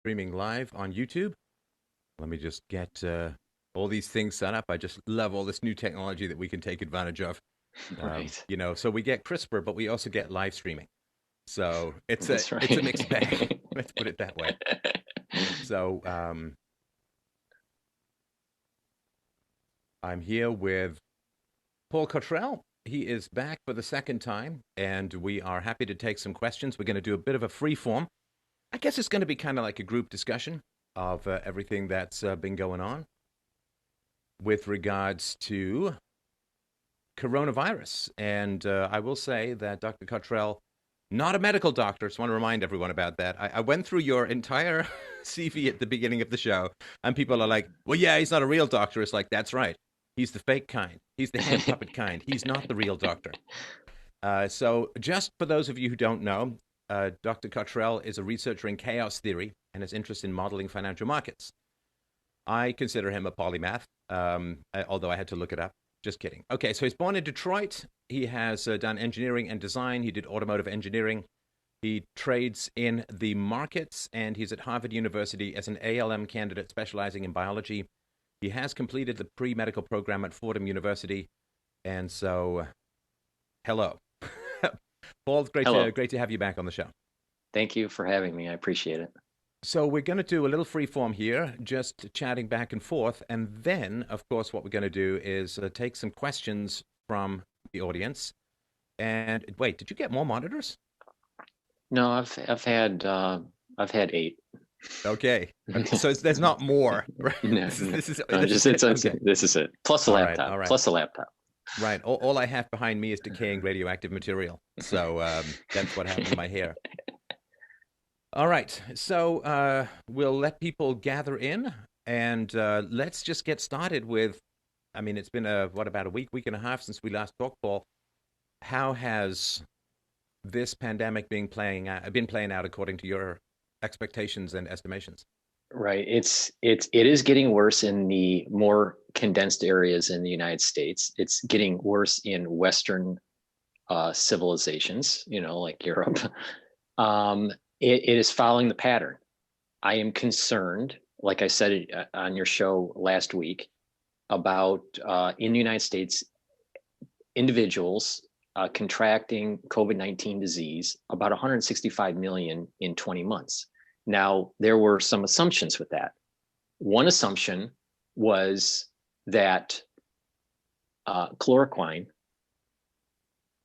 Streaming live on YouTube. Let me just get all these things set up. I just love all this new technology that we can take advantage of. Right. So we get CRISPR, but we also get live streaming. So That's it's a mixed bag. right. Let's put it that way. So I'm here with Paul Cottrell. He is back for the second time, and we are happy to take some questions. We're going to do a bit of a free form. I guess it's going to be kind of like a group discussion of everything that's been going on with regards to coronavirus. And I will say that Dr. Cottrell, not a medical doctor, just want to remind everyone about that. I went through your entire CV at the beginning of the show, and people are like, well, yeah, he's not a real doctor. It's like, that's right. He's the fake kind. He's the hand puppet kind. He's not the real doctor. So just for those of you who don't know, Dr. Cottrell is a researcher in chaos theory and his interest in modeling financial markets. I consider him a polymath, although I had to look it up. Just kidding. Okay, so he's born in Detroit. He has done engineering and design. He did automotive engineering. He trades in the markets, and he's at Harvard University as an ALM candidate specializing in biology. He has completed the pre-medical program at Fordham University. And so, hello. Paul, Hello. great to have you back on the show. Thank you for having me. I appreciate it. So we're going to do a little free form here, just chatting back and forth. And then, of course, what we're going to do is take some questions from the audience. And wait, did you get more monitors? No, I've had eight. Okay. Okay. So there's not more, right? No, This is no, this is no, this is just it. it's Okay. this is it. Plus a All right. laptop. All right. Plus a laptop. Right. All I have behind me is decaying radioactive material. So that's what happened to my hair. All right. So we'll let people gather in, and let's just get started with. I mean, it's been about a week and a half since we last talked, Paul. How has this pandemic been playing out according to your expectations and estimations? Right. It is getting worse in the more condensed areas in the United States. It's getting worse in Western civilizations, like Europe. It is following the pattern. I am concerned, like I said on your show last week, about in the United States, individuals contracting COVID-19 disease, about 165 million in 20 months. Now, there were some assumptions with that. One assumption was that chloroquine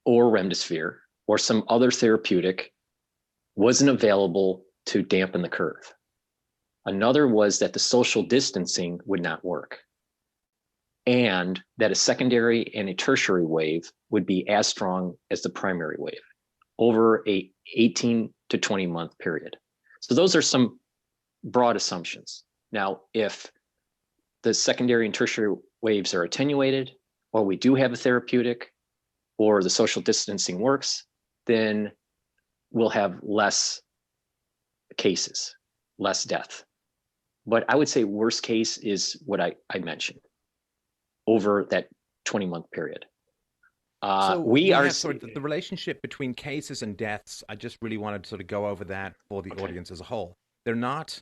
or remdesivir or some other therapeutic wasn't available to dampen the curve. Another was that the social distancing would not work, and that a secondary and a tertiary wave would be as strong as the primary wave over a 18 to 20 month period. So those are some broad assumptions. Now, if the secondary and tertiary waves are attenuated, or we do have a therapeutic, or the social distancing works, then we'll have less cases, less death. But I would say worst case is what I mentioned over that 20-month period. So We we are, have sort of the relationship between cases and deaths. I just really wanted to sort of go over that for the okay, audience as a whole. They're not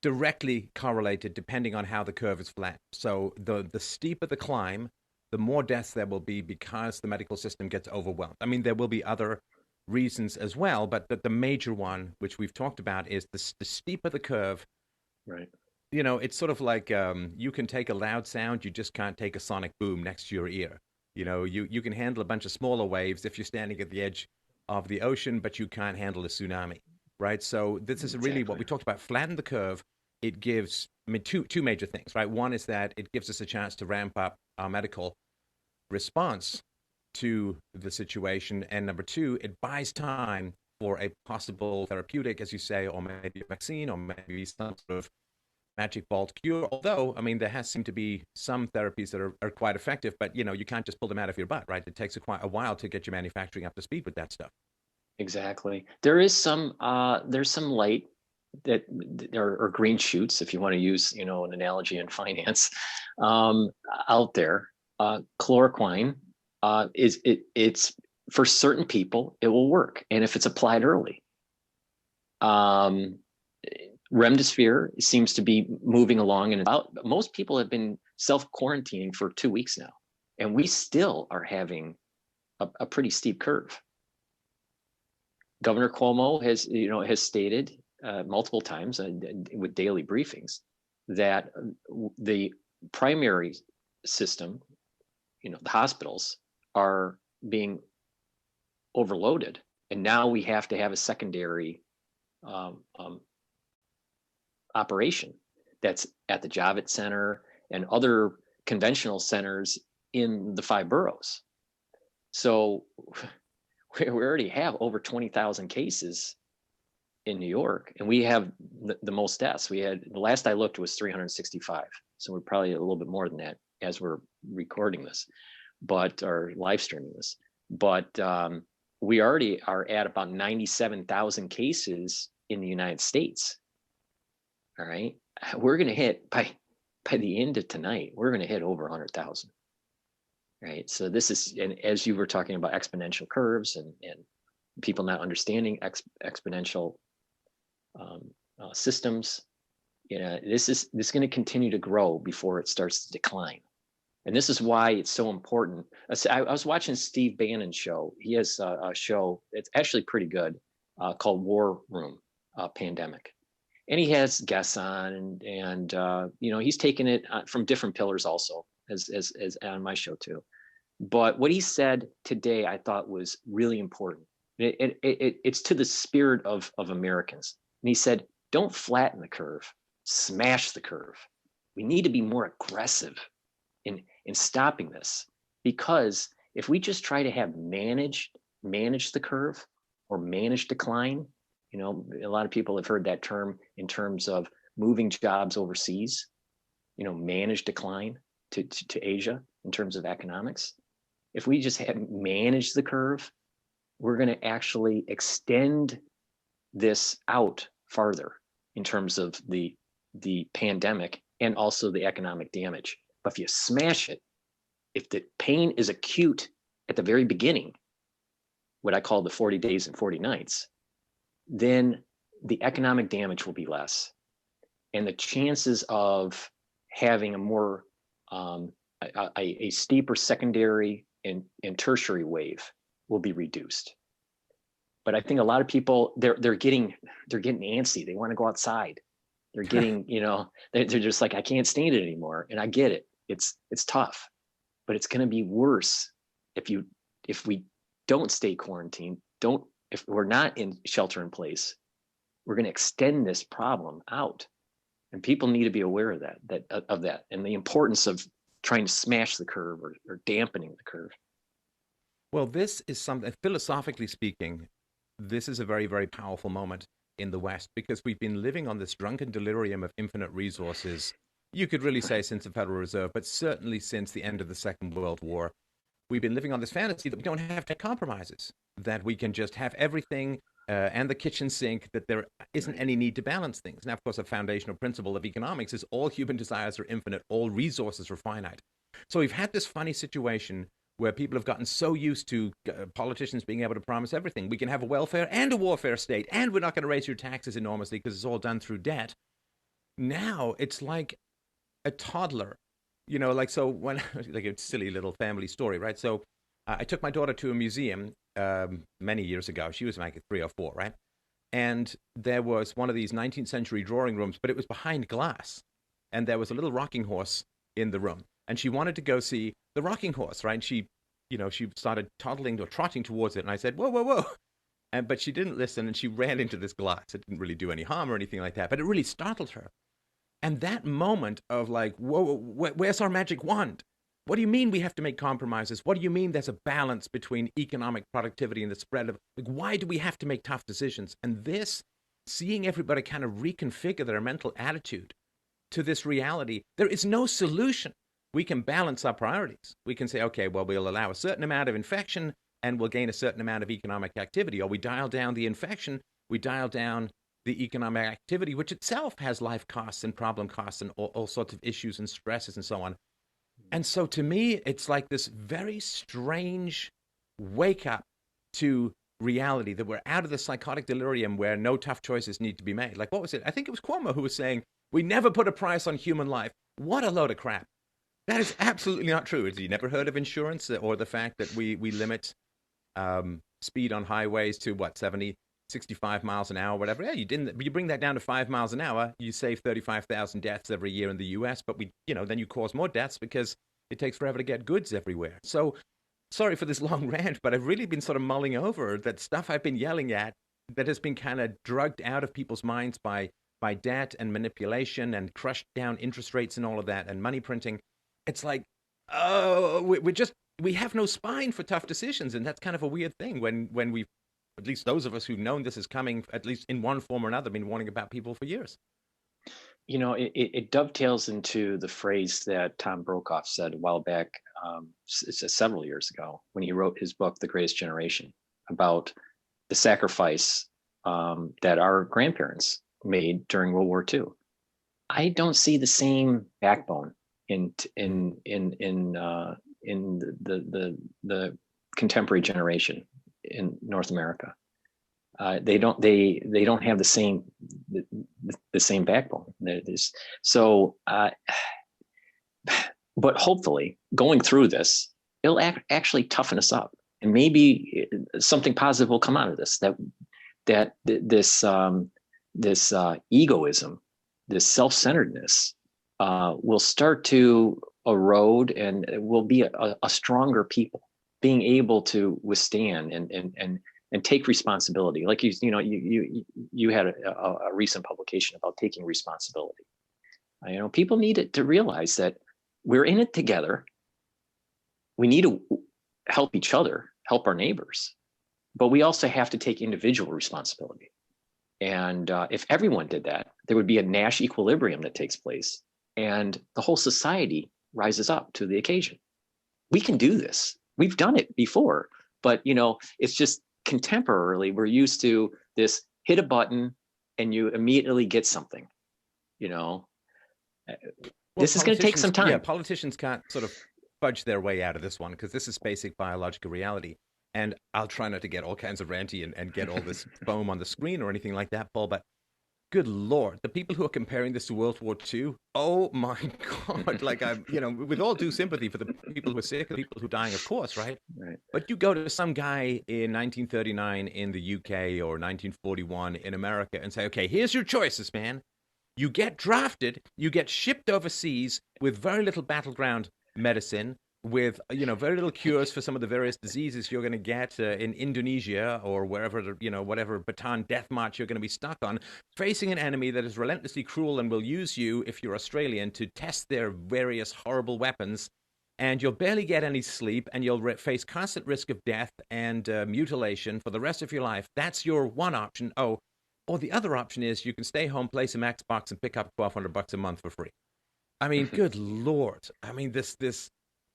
directly correlated depending on how the curve is flat. So the steeper the climb, the more deaths there will be because the medical system gets overwhelmed. I mean, there will be other reasons as well, but the major one, which we've talked about, is the steeper the curve. right, It's sort of like you can take a loud sound, you just can't take a sonic boom next to your ear. You can handle a bunch of smaller waves if you're standing at the edge of the ocean, but you can't handle a tsunami, right? So this is really what exactly. we talked about. Flatten the curve. It gives, I mean, two major things, right? One is that it gives us a chance to ramp up our medical response to the situation, and number two, it buys time for a possible therapeutic, as you say, or maybe a vaccine, or maybe some sort of magic bolt cure. Although, I mean, there has seemed to be some therapies that are quite effective, but you can't just pull them out of your butt, right? It takes quite a while to get your manufacturing up to speed with that stuff. Exactly. There's some light that or green shoots, if you want to use, an analogy in finance, um, out there. Chloroquine it's for certain people it will work, and if it's applied early, um, Remdesivir seems to be moving along, and most people have been self-quarantining for 2 weeks now, and we still are having a pretty steep curve. Governor Cuomo has stated multiple times with daily briefings that the primary system, the hospitals, are being overloaded, and now we have to have a secondary operation that's at the Javits Center and other conventional centers in the 5 boroughs. So we already have over 20,000 cases in New York, and we have the most deaths. We had, the last I looked was 365. So we're probably a little bit more than that as we're recording this, or live streaming this. But we already are at about 97,000 cases in the United States. All right. We're going to hit by the end of tonight, we're going to hit over 100,000. Right. So this is, and as you were talking about exponential curves and people not understanding exponential systems, this is going to continue to grow before it starts to decline. And this is why it's so important. I was watching Steve Bannon's show. He has a show, it's actually pretty good, called War Room Pandemic. And he has guests on, and he's taken it from different pillars also, as on my show too. But what he said today, I thought was really important. It's to the spirit of Americans. And he said, don't flatten the curve, smash the curve. We need to be more aggressive in stopping this, because if we just try to have manage the curve or manage decline, a lot of people have heard that term in terms of moving jobs overseas, manage decline to Asia in terms of economics. If we just manage the curve, we're going to actually extend this out farther in terms of the pandemic and also the economic damage. But if you smash it, if the pain is acute at the very beginning, what I call the 40 days and 40 nights, then the economic damage will be less. And the chances of having a more, a steeper secondary and tertiary wave will be reduced. But I think a lot of people, they're getting antsy. They want to go outside. They're getting, they're just like, I can't stand it anymore. And I get it. It's tough, but it's going to be worse if we don't stay quarantined, if we're not in shelter in place, we're going to extend this problem out. And people need to be aware of that and the importance of trying to smash the curve or dampening the curve. Well, this is something, philosophically speaking, this is a very, very powerful moment in the West, because we've been living on this drunken delirium of infinite resources. You could really say since the Federal Reserve, but certainly since the end of the Second World War. We've been living on this fantasy that we don't have to make compromises, that we can just have everything and the kitchen sink, that there isn't any need to balance things. Now, of course, a foundational principle of economics is all human desires are infinite, all resources are finite. So we've had this funny situation where people have gotten so used to politicians being able to promise everything. We can have a welfare and a warfare state, and we're not going to raise your taxes enormously because it's all done through debt. Now it's like a toddler. So when, like a silly little family story, right? So I took my daughter to a museum many years ago. She was like 3 or 4, right? And there was one of these 19th century drawing rooms, but it was behind glass. And there was a little rocking horse in the room. And she wanted to go see the rocking horse, right? And she started toddling or trotting towards it. And I said, whoa, whoa, whoa. But she didn't listen, and she ran into this glass. It didn't really do any harm or anything like that, but it really startled her. And that moment of like, whoa, where's our magic wand? What do you mean we have to make compromises? What do you mean there's a balance between economic productivity and the spread of, like, why do we have to make tough decisions? And this, seeing everybody kind of reconfigure their mental attitude to this reality, there is no solution. We can balance our priorities. We can say, okay, well, we'll allow a certain amount of infection and we'll gain a certain amount of economic activity. Or we dial down the infection, we dial down the economic activity, which itself has life costs and problem costs and all sorts of issues and stresses and so on. And so to me, it's like this very strange wake up to reality, that we're out of the psychotic delirium where no tough choices need to be made. Like, what was it? I think it was Cuomo who was saying, we never put a price on human life. What a load of crap. That is absolutely not true. Have you never heard of insurance or the fact that we limit speed on highways to what, 70, 65 miles an hour, whatever? Yeah, you bring that down to 5 miles an hour, you save 35,000 deaths every year in the US, but then you cause more deaths because it takes forever to get goods everywhere. So sorry for this long rant, but I've really been sort of mulling over that stuff I've been yelling at that has been kind of drugged out of people's minds by debt and manipulation and crushed down interest rates and all of that and money printing. It's like, oh, we have no spine for tough decisions, and that's kind of a weird thing when we've, at least those of us who've known this is coming, at least in one form or another, been warning about people for years. It dovetails into the phrase that Tom Brokaw said a while back, several years ago, when he wrote his book, The Greatest Generation, about the sacrifice that our grandparents made during World War II. I don't see the same backbone in the contemporary generation in North America. They don't have the same backbone. But hopefully, going through this, it'll actually toughen us up, and maybe something positive will come out of this. That this egoism, this self-centeredness, will start to erode, and we'll be a stronger people, being able to withstand and take responsibility. Like you had a recent publication about taking responsibility. People need to realize that we're in it together. We need to help each other, help our neighbors, but we also have to take individual responsibility. And if everyone did that, there would be a Nash equilibrium that takes place, and the whole society rises up to the occasion. We can do this. We've done it before, but it's just contemporarily we're used to this: hit a button and you immediately get something. This is going to take some time. Yeah, politicians can't sort of fudge their way out of this one, because this is basic biological reality. And I'll try not to get all kinds of ranty and get all this foam on the screen or anything like that, Paul, but good Lord, the people who are comparing this to World War II, oh my God, like with all due sympathy for the people who are sick, the people who are dying, of course, right? Right. But you go to some guy in 1939 in the UK or 1941 in America and say, okay, here's your choices, man. You get drafted, you get shipped overseas with very little battleground medicine, with very little cures for some of the various diseases you're going to get in Indonesia or wherever, whatever Bataan death march you're going to be stuck on, facing an enemy that is relentlessly cruel and will use you, if you're Australian, to test their various horrible weapons. And you'll barely get any sleep, and you'll face constant risk of death and mutilation for the rest of your life. That's your one option. Oh, or the other option is you can stay home, play some Xbox, and pick up $1,200 a month for free. I mean, good Lord. I mean, this.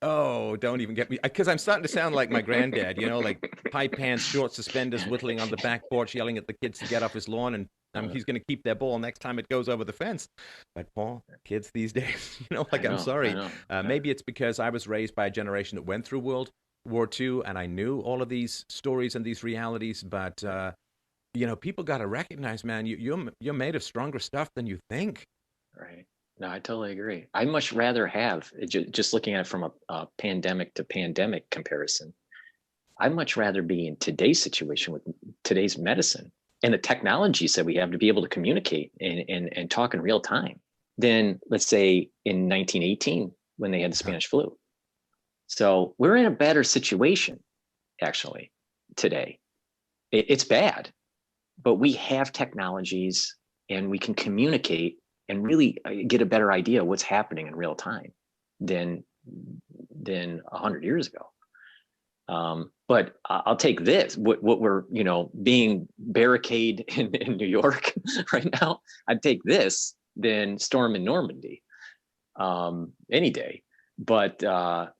Oh, don't even get me, because I'm starting to sound like my granddad, like high pants, short suspenders, whittling on the back porch, yelling at the kids to get off his lawn, and he's going to keep their ball next time it goes over the fence. But Paul, kids these days, I'm sorry. Maybe it's because I was raised by a generation that went through World War II, and I knew all of these stories and these realities. But people got to recognize, man, you're made of stronger stuff than you think. Right. No, I totally agree. I'd much rather have, just looking at it from a pandemic to pandemic comparison, I'd much rather be in today's situation with today's medicine and the technologies that we have to be able to communicate and talk in real time than, let's say, in 1918 when they had the Spanish flu. So we're in a better situation, actually, today. It's bad, but we have technologies and we can communicate and really get a better idea of what's happening in real time than 100 years ago. But I'll take this, what we're, being barricaded in New York right now, I'd take this than storm in Normandy any day. But there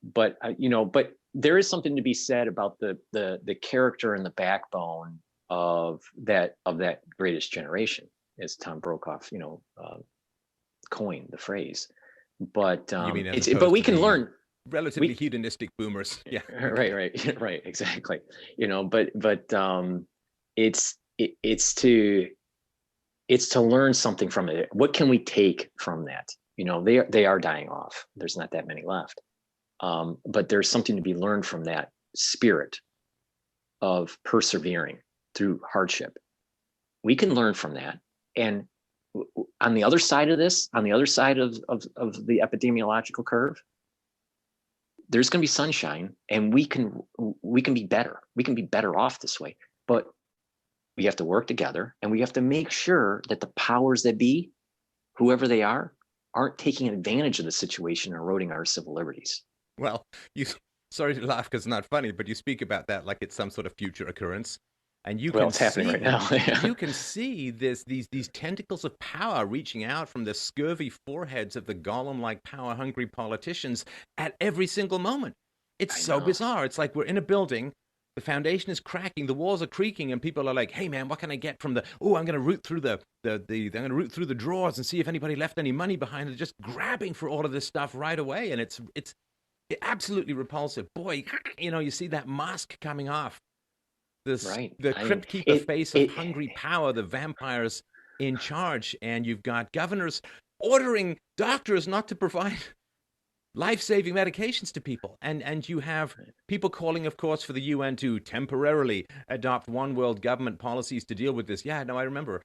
is something to be said about the character and the backbone of that greatest generation, as Tom Brokaw, coined the phrase. But but we can learn. relatively hedonistic boomers. Yeah. Right, exactly. It's to learn something from it. What can we take from that? They are dying off. There's not that many left. But there's something to be learned from that spirit of persevering through hardship. We can learn from that. And on the other side of this, on the other side of the epidemiological curve, there's going to be sunshine, and we can be better. We can be better off this way. But we have to work together, and we have to make sure that the powers that be, whoever they are, aren't taking advantage of the situation and eroding our civil liberties. Well, sorry to laugh because it's not funny, but you speak about that like it's some sort of future occurrence. And It's happening right now. You can see these tentacles of power reaching out from the scurvy foreheads of the golem-like power-hungry politicians at every single moment. It's so bizarre. It's like we're in a building, the foundation is cracking, the walls are creaking, and people are like, "Hey man, what can I get from I'm going to root through the drawers and see if anybody left any money behind." They're just grabbing for all of this stuff right away, and it's absolutely repulsive. Boy, you see that mask coming off. The crypt keeper face of hungry power, the vampires in charge, and you've got governors ordering doctors not to provide life-saving medications to people, and you have people calling, of course, for the UN to temporarily adopt one world government policies to deal with this. Yeah, no, I remember,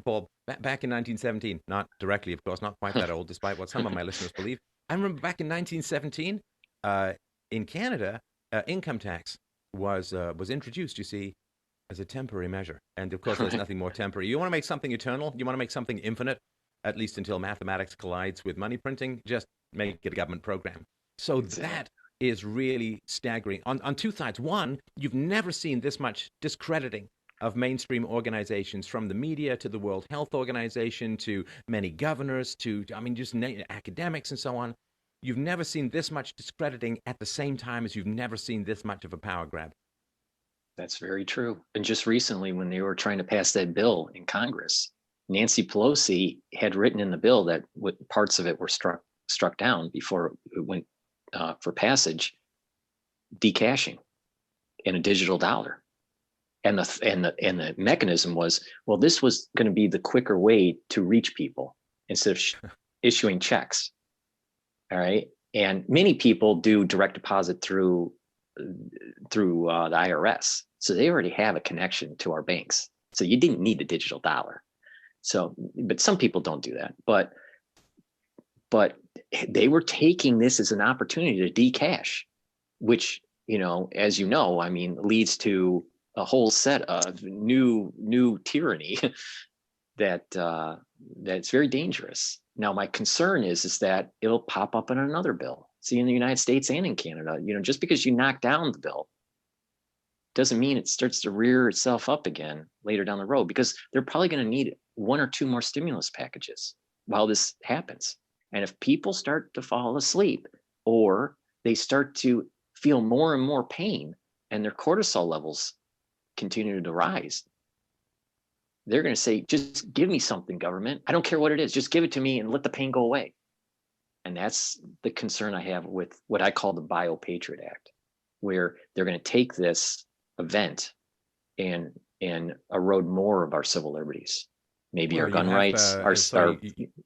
Paul, back in 1917, not directly, of course, not quite that old, despite what some of my listeners believe. I remember back in 1917, in Canada, income tax was introduced, you see, as a temporary measure. And of course, there's nothing more temporary. You want to make something eternal? You want to make something infinite? At least until mathematics collides with money printing, just make it a government program. So that is really staggering on two sides. One, you've never seen this much discrediting of mainstream organizations, from the media to the World Health Organization to many governors to, just academics and so on. You've never seen this much discrediting at the same time as you've never seen this much of a power grab. That's very true. And just recently, when they were trying to pass that bill in Congress, Nancy Pelosi had written in the bill that parts of it were struck down before it went for passage, decashing in a digital dollar. And the mechanism was, well, this was going to be the quicker way to reach people instead of issuing checks. All right. And many people do direct deposit through the IRS. So they already have a connection to our banks. So you didn't need the digital dollar. So, but some people don't do that. But they were taking this as an opportunity to decash, which, as you know, leads to a whole set of new tyranny that's very dangerous. Now, my concern is that it'll pop up in another bill. See, in the United States and in Canada, just because you knock down the bill doesn't mean it starts to rear itself up again later down the road, because they're probably going to need one or two more stimulus packages while this happens. And if people start to fall asleep, or they start to feel more and more pain and their cortisol levels continue to rise, they're going to say, just give me something, government. I don't care what it is. Just give it to me and let the pain go away. And that's the concern I have with what I call the Bio-Patriot Act, where they're going to take this event and erode more of our civil liberties. Maybe our gun rights.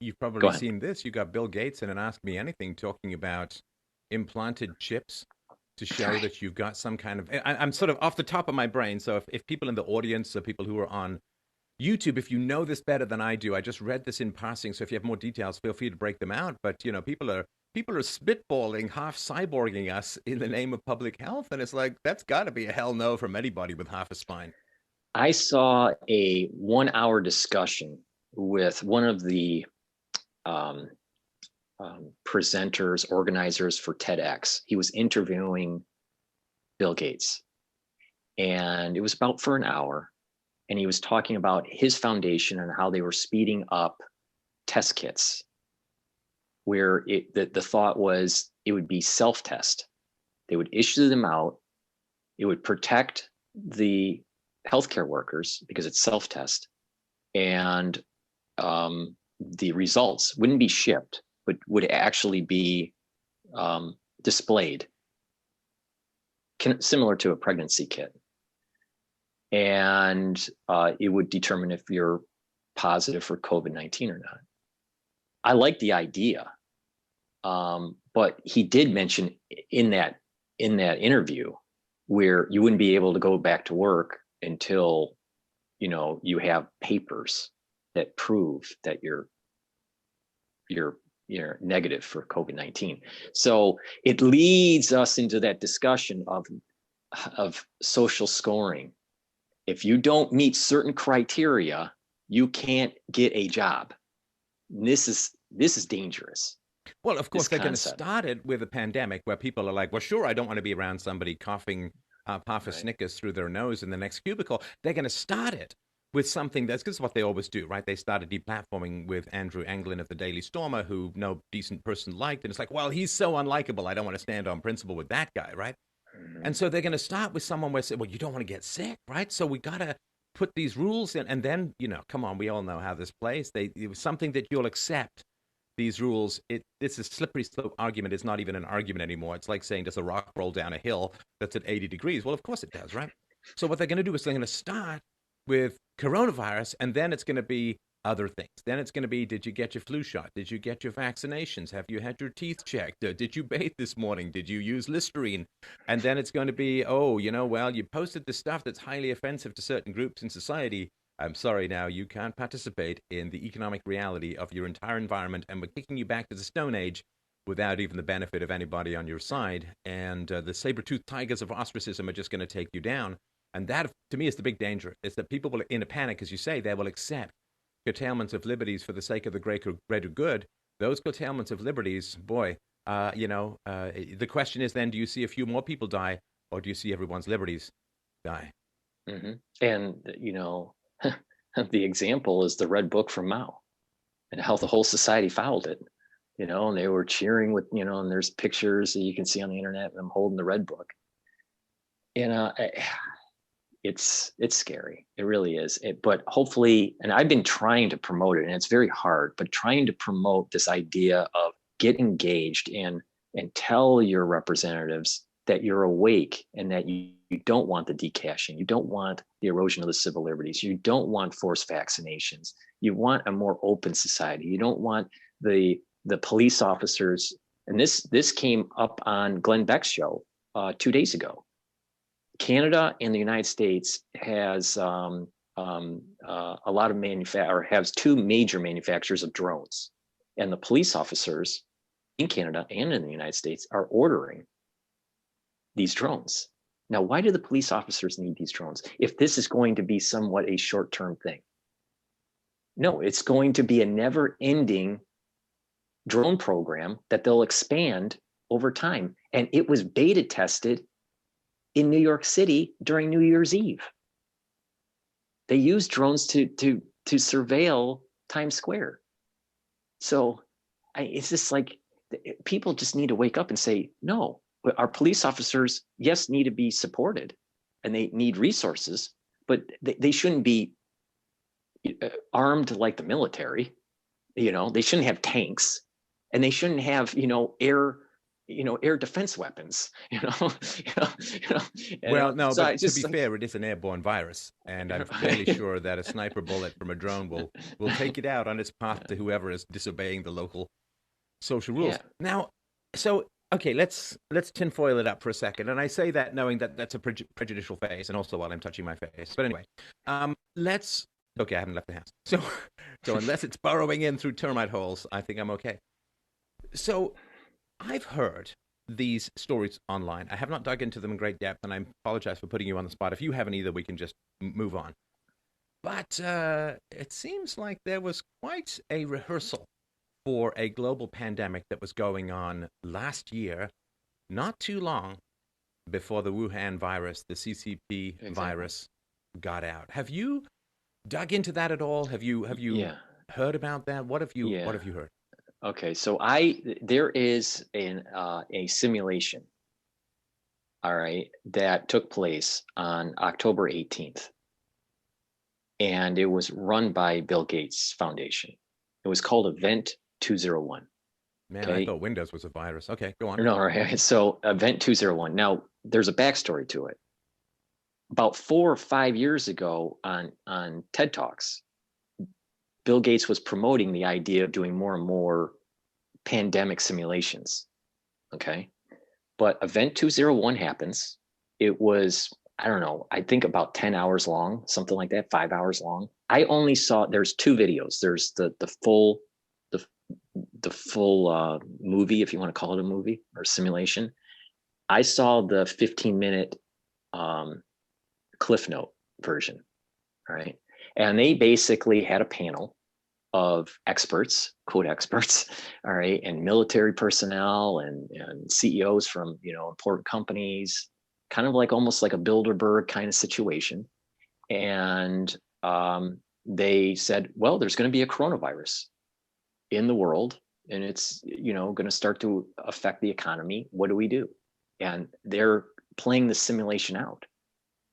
You've probably seen this. You got Bill Gates in an Ask Me Anything talking about implanted chips to show that you've got some kind of. I'm sort of off the top of my brain. So if people in the audience or people who are on YouTube, if you know this better than I do, I just read this in passing. So if you have more details, feel free to break them out. But people are spitballing, half cyborging us in the name of public health, and it's like, that's got to be a hell no from anybody with half a spine. I saw a 1 hour discussion with one of the presenters, organizers for TEDx. He was interviewing Bill Gates, and it was about for an hour. And he was talking about his foundation and how they were speeding up test kits, where the thought was it would be self-test. They would issue them out. It would protect the healthcare workers because it's self-test, and the results wouldn't be shipped, but would actually be displayed, similar to a pregnancy kit. And it would determine if you're positive for COVID-19 or not. I like the idea, but he did mention in that interview where you wouldn't be able to go back to work until, you know, you have papers that prove that you're negative for COVID-19. So it leads us into that discussion of social scoring. If you don't meet certain criteria, you can't get a job. This is dangerous. Well, of course, they're going to start it with a pandemic where people are like, well, sure, I don't want to be around somebody coughing half a Snickers through their nose in the next cubicle. They're going to start it with something that's, because what they always do, right? They started deplatforming with Andrew Anglin of the Daily Stormer, who no decent person liked. And it's like, well, he's so unlikable. I don't want to stand on principle with that guy, right? Mm-hmm. And so they're going to start with someone where, well, you don't want to get sick, right? So we got to put these rules in. And then, you know, come on, we all know how this plays. It was something that you'll accept. These rules, this is slippery slope argument. It's not even an argument anymore. It's like saying, does a rock roll down a hill that's at 80 degrees? Well, of course it does, right? So what they're going to do is they're going to start with coronavirus, and then it's going to be other things. Then it's going to be, did you get your flu shot? Did you get your vaccinations? Have you had your teeth checked? Did you bathe this morning? Did you use Listerine? And then it's going to be, oh, you know, well, you posted the stuff that's highly offensive to certain groups in society. I'm sorry, now you can't participate in the economic reality of your entire environment, and we're kicking you back to the Stone Age without even the benefit of anybody on your side. And the saber-toothed tigers of ostracism are just going to take you down. And that, to me, is the big danger, is that people will, in a panic, as you say, they will accept curtailments of liberties for the sake of the greater good. Those curtailments of liberties, boy, the question is then, do you see a few more people die, or do you see everyone's liberties die? Mm-hmm. And, you know, the example is the Red Book from Mao and how the whole society followed it, you know, and they were cheering with, you know, and there's pictures that you can see on the internet of them holding the Red Book. And it's scary. It really is. But hopefully, and I've been trying to promote it, and it's very hard, but trying to promote this idea of get engaged and tell your representatives that you're awake and that you don't want the decashing. You don't want the erosion of the civil liberties. You don't want forced vaccinations. You want a more open society. You don't want the police officers. And this came up on Glenn Beck's show 2 days ago. Canada and the United States has a lot of has two major manufacturers of drones, and the police officers in Canada and in the United States are ordering these drones. Now, why do the police officers need these drones if this is going to be somewhat a short-term thing? No, it's going to be a never-ending drone program that they'll expand over time. And it was beta tested in New York City during New Year's Eve. They used drones to surveil Times Square. So it's just like people just need to wake up and say, no, our police officers, yes, need to be supported and they need resources, but they shouldn't be armed like the military. You know, they shouldn't have tanks, and they shouldn't have, air defense weapons, Well, no, so but to be fair, it is an airborne virus, and I'm fairly sure that a sniper bullet from a drone will take it out on its path to whoever is disobeying the local social rules. Yeah. Now, so okay, let's tinfoil it up for a second, and I say that knowing that that's a prejudicial face, and also while I'm touching my face. But anyway, okay, I haven't left the house, so unless it's burrowing in through termite holes, I think I'm okay. So I've heard these stories online. I have not dug into them in great depth, and I apologize for putting you on the spot. If you haven't either, we can just move on. But it seems like there was quite a rehearsal for a global pandemic that was going on last year, not too long before the Wuhan virus, the CCP virus, got out. Have you dug into that at all? Have you heard about that? What have you heard? Okay, so there is a simulation, all right, that took place on October 18th, and it was run by Bill Gates Foundation. It was called Event 201, Man, I Okay. thought Windows was a virus. Okay, go on. No, right. So Event 201. Now, there's a backstory to it. About 4 or 5 years ago on TED Talks, Bill Gates was promoting the idea of doing more and more pandemic simulations. Okay. But Event 201 happens. It was, I don't know, I think about 10 hours long, something like that, 5 hours long. I only saw, there's two videos. There's the full movie, if you want to call it a movie or simulation. I saw the 15-minute Cliff Note version, right? And they basically had a panel of experts, quote experts, all right, and military personnel and CEOs from important companies, kind of like almost like a Bilderberg kind of situation. And they said, well, there's going to be a coronavirus in the world, and it's going to start to affect the economy. What do we do? And they're playing the simulation out,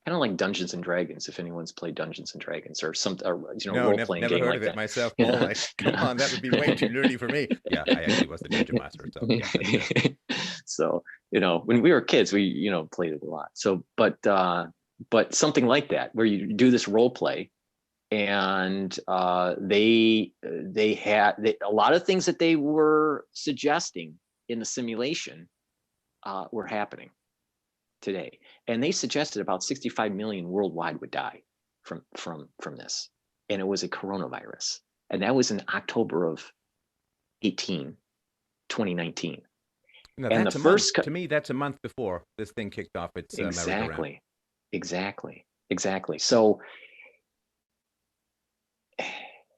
kind of like Dungeons and Dragons. If anyone's played Dungeons and Dragons or some No, role playing never game heard like of it that. myself, Paul. Come on, that would be way too nerdy for me. Yeah, I actually was the Ninja Master. So yeah, that's true. So when we were kids, we played it a lot. So but something like that, where you do this role play, and they had a lot of things that they were suggesting in the simulation were happening today, and they suggested about 65 million worldwide would die from this, and it was a coronavirus, and that was in October of 2019. No, And that's the a first month. To me, that's a month before this thing kicked off its merry-go-round. Exactly. So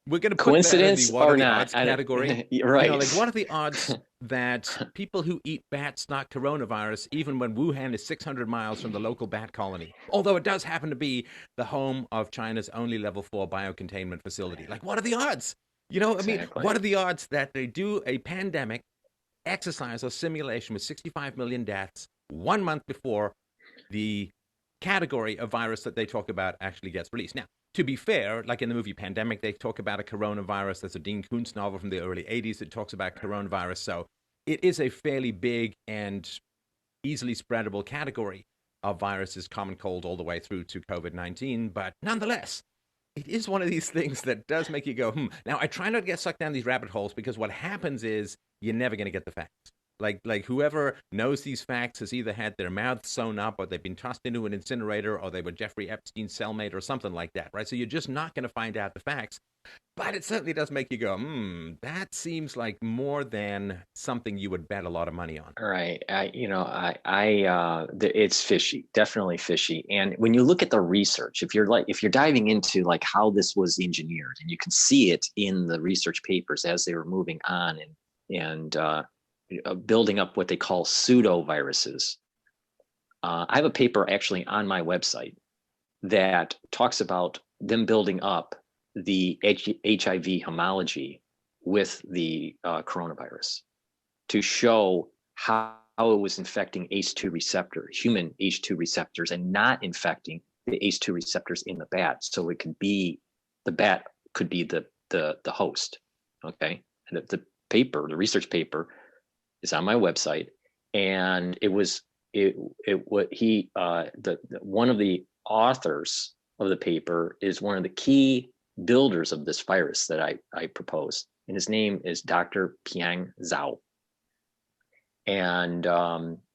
We're going to put coincidence that in the what or are the not odds category. right? Like what are the odds that people who eat bats not coronavirus, even when Wuhan is 600 miles from the local bat colony, although it does happen to be the home of China's only level 4 biocontainment facility? Like, what are the odds? Exactly. What are the odds that they do a pandemic exercise or simulation with 65 million deaths 1 month before the category of virus that they talk about actually gets released? Now, to be fair, like in the movie Pandemic, they talk about a coronavirus. There's a Dean Koontz novel from the early 80s that talks about coronavirus. So it is a fairly big and easily spreadable category of viruses, common cold all the way through to COVID-19. But nonetheless, it is one of these things that does make you go, Now, I try not to get sucked down these rabbit holes, because what happens is you're never going to get the facts. Like whoever knows these facts has either had their mouths sewn up, or they've been tossed into an incinerator, or they were Jeffrey Epstein's cellmate or something like that, right? So you're just not going to find out the facts. But it certainly does make you go, that seems like more than something you would bet a lot of money on. All right. It's fishy, definitely fishy. And when you look at the research, if you're diving into like how this was engineered, and you can see it in the research papers as they were moving on and building up what they call pseudo viruses. I have a paper actually on my website that talks about them building up the HIV homology with the coronavirus to show how it was infecting ACE2 human ACE2 receptors, and not infecting the ACE2 receptors in the bat. So it could be, the bat could be the host. Okay. And the research paper is on my website, and one of the authors of the paper is one of the key builders of this virus that I proposed, and his name is Dr. Piang Zhao. And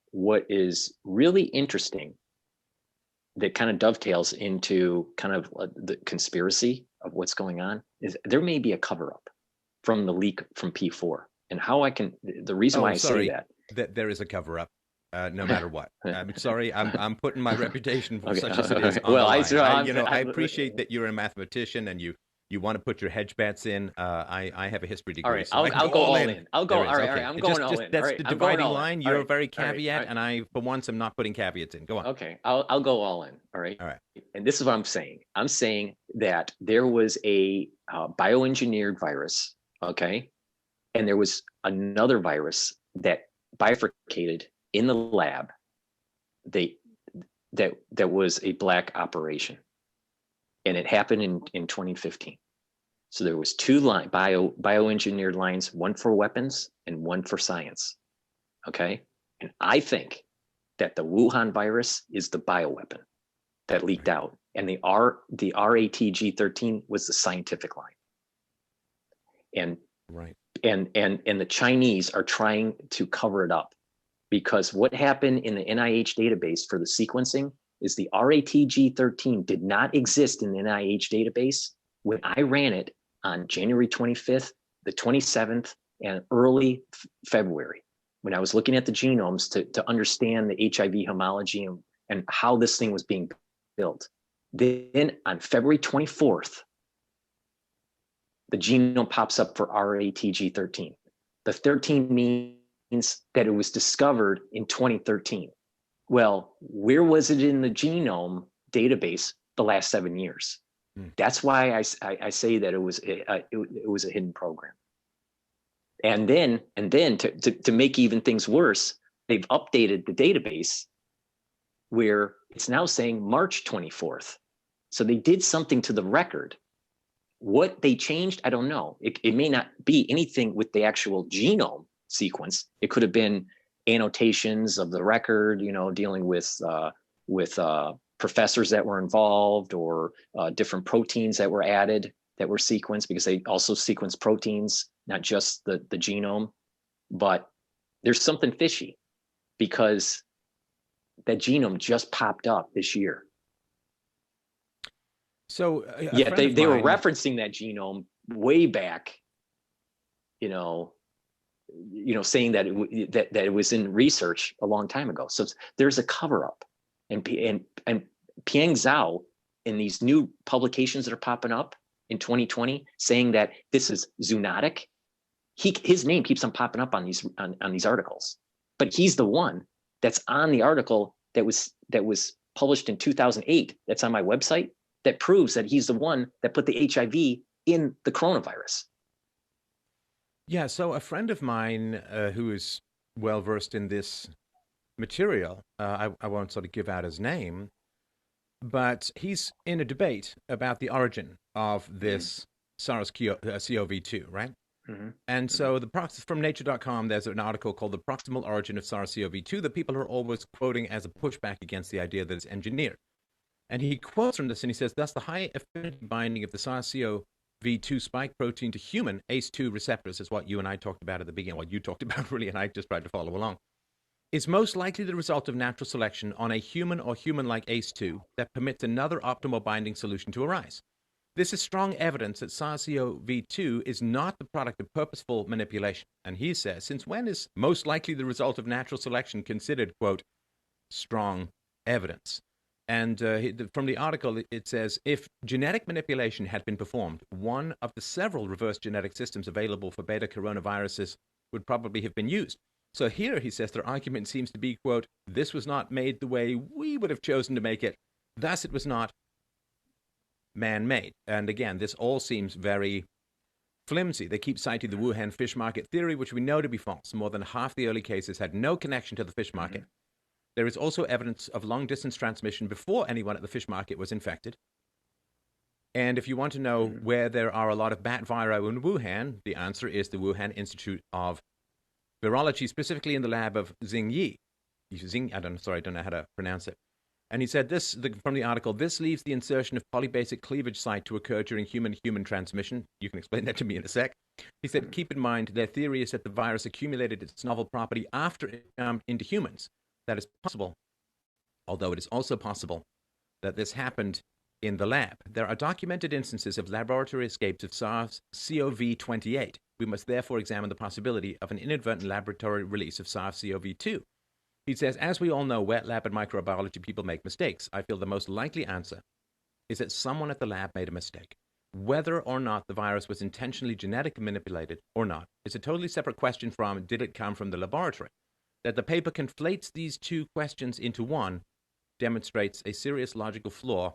what is really interesting, that kind of dovetails into kind of the conspiracy of what's going on, is there may be a cover-up from the leak from P4. And the reason why I say that there is a cover-up, no matter what. I'm sorry, I'm putting my reputation for such as it is on well, the line. I appreciate that you're a mathematician and you want to put your hedge bets in. I have a history degree. All right, so I'll go all in. I'll go. All right, I'm going all in. That's the dividing line. You're very caveat, right. and I, for once, am not putting caveats in. Go on. Okay, I'll go all in. All right. All right. And this is what I'm saying. I'm saying that there was a bioengineered virus. Okay. And there was another virus that bifurcated in the lab. That was a black operation, and it happened in 2015. So there was two bioengineered lines, one for weapons and one for science. Okay. And I think that the Wuhan virus is the bioweapon that leaked out. And the RATG13 was the scientific line. And Right. and the Chinese are trying to cover it up, because what happened in the NIH database for the sequencing is the RATG13 did not exist in the NIH database when I ran it on January 25th, the 27th, and early February, when I was looking at the genomes to understand the HIV homology and how this thing was being built. Then on February 24th, the genome pops up for RATG13. The 13 means that it was discovered in 2013. Well, where was it in the genome database the last 7 years? That's why I say that it was a hidden program. And then to make even things worse, they've updated the database where it's now saying March 24th. So they did something to the record. What they changed, I don't know. It may not be anything with the actual genome sequence. It could have been annotations of the record, dealing with professors that were involved, or different proteins that were added that were sequenced, because they also sequence proteins, not just the genome. But there's something fishy, because that genome just popped up this year. So yeah, they were referencing that genome way back, saying that it was in research a long time ago. So there's a cover up, and Piang Zhao, in these new publications that are popping up in 2020, saying that this is zoonotic. His name keeps on popping up on these articles, but he's the one that's on the article that was published in 2008. That's on my website. That proves that he's the one that put the HIV in the coronavirus. Yeah, so a friend of mine who is well versed in this material, I won't sort of give out his name, but he's in a debate about the origin of this SARS-CoV-2, right? Mm-hmm. And so from nature.com, there's an article called The Proximal Origin of SARS-CoV-2 that people are always quoting as a pushback against the idea that it's engineered. And he quotes from this and he says, thus the high affinity binding of the SARS-CoV-2 spike protein to human ACE2 receptors is what you and I talked about at the beginning, what you talked about really, and I just tried to follow along, is most likely the result of natural selection on a human or human-like ACE2 that permits another optimal binding solution to arise. This is strong evidence that SARS-CoV-2 is not the product of purposeful manipulation. And he says, since when is most likely the result of natural selection considered, quote, strong evidence? And from the article, it says, if genetic manipulation had been performed, one of the several reverse genetic systems available for beta coronaviruses would probably have been used. So here, he says, their argument seems to be, quote, this was not made the way we would have chosen to make it. Thus, it was not man-made. And again, this all seems very flimsy. They keep citing the Wuhan fish market theory, which we know to be false. More than half the early cases had no connection to the fish market. Mm-hmm. There is also evidence of long-distance transmission before anyone at the fish market was infected. And if you want to know where there are a lot of bat viri in Wuhan, the answer is the Wuhan Institute of Virology, specifically in the lab of Xing Yi. I don't know how to pronounce it. And he said this, from the article, this leaves the insertion of polybasic cleavage site to occur during human-human transmission. You can explain that to me in a sec. He said, keep in mind, their theory is that the virus accumulated its novel property after it jumped into humans. That is possible, although it is also possible that this happened in the lab. There are documented instances of laboratory escapes of SARS-CoV-28. We must therefore examine the possibility of an inadvertent laboratory release of SARS-CoV-2. He says, as we all know, wet lab and microbiology people make mistakes. I feel the most likely answer is that someone at the lab made a mistake. Whether or not the virus was intentionally genetically manipulated or not is a totally separate question from, did it come from the laboratory? That the paper conflates these two questions into one demonstrates a serious logical flaw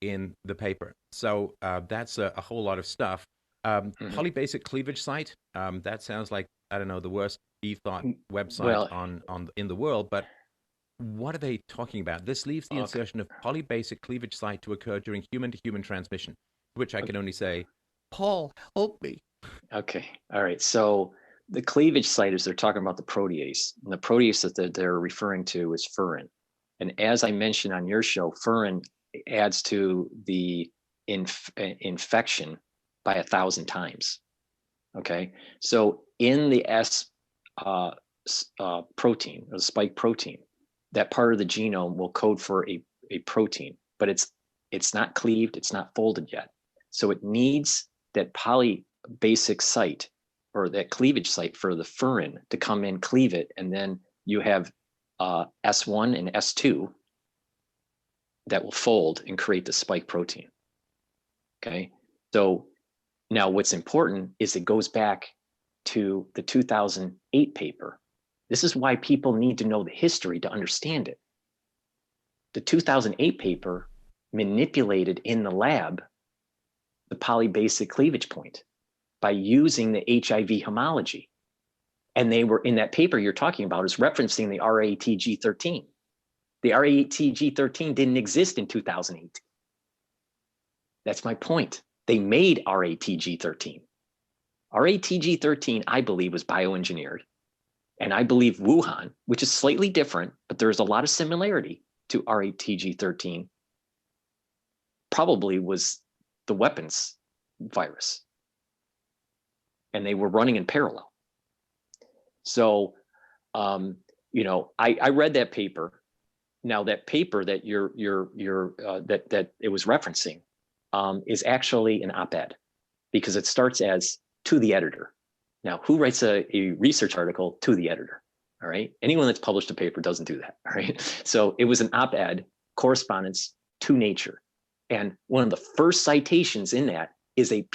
in the paper. So that's a whole lot of stuff. Polybasic cleavage site, that sounds like, I don't know, the worst e-thought website in the world, but what are they talking about? This leaves the insertion of polybasic cleavage site to occur during human-to-human transmission, which I can only say Paul, help me. Okay. All right. So the cleavage site is they're talking about the protease. And the protease that they're referring to is furin. And as I mentioned on your show, furin adds to the infection by 1,000 times. Okay. So in the S protein, or the spike protein, that part of the genome will code for a protein, but it's not cleaved, it's not folded yet. So it needs that polybasic site or that cleavage site for the furin to come in, cleave it, and then you have S1 and S2 that will fold and create the spike protein. Okay. So now what's important is it goes back to the 2008 paper. This is why people need to know the history to understand it. The 2008 paper manipulated in the lab the polybasic cleavage point by using the HIV homology. And they were in that paper you're talking about is referencing the RATG13. The RATG13 didn't exist in 2008. That's my point. They made RATG13. RATG13, I believe, was bioengineered. And I believe Wuhan, which is slightly different, but there's a lot of similarity to RATG13, probably was the weapons virus. And they were running in parallel. So, I read that paper. Now that paper that that it was referencing is actually an op-ed, because it starts as to the editor. Now, who writes a research article to the editor? All right. Anyone that's published a paper doesn't do that. All right. So it was an op-ed correspondence to Nature. And one of the first citations in that is a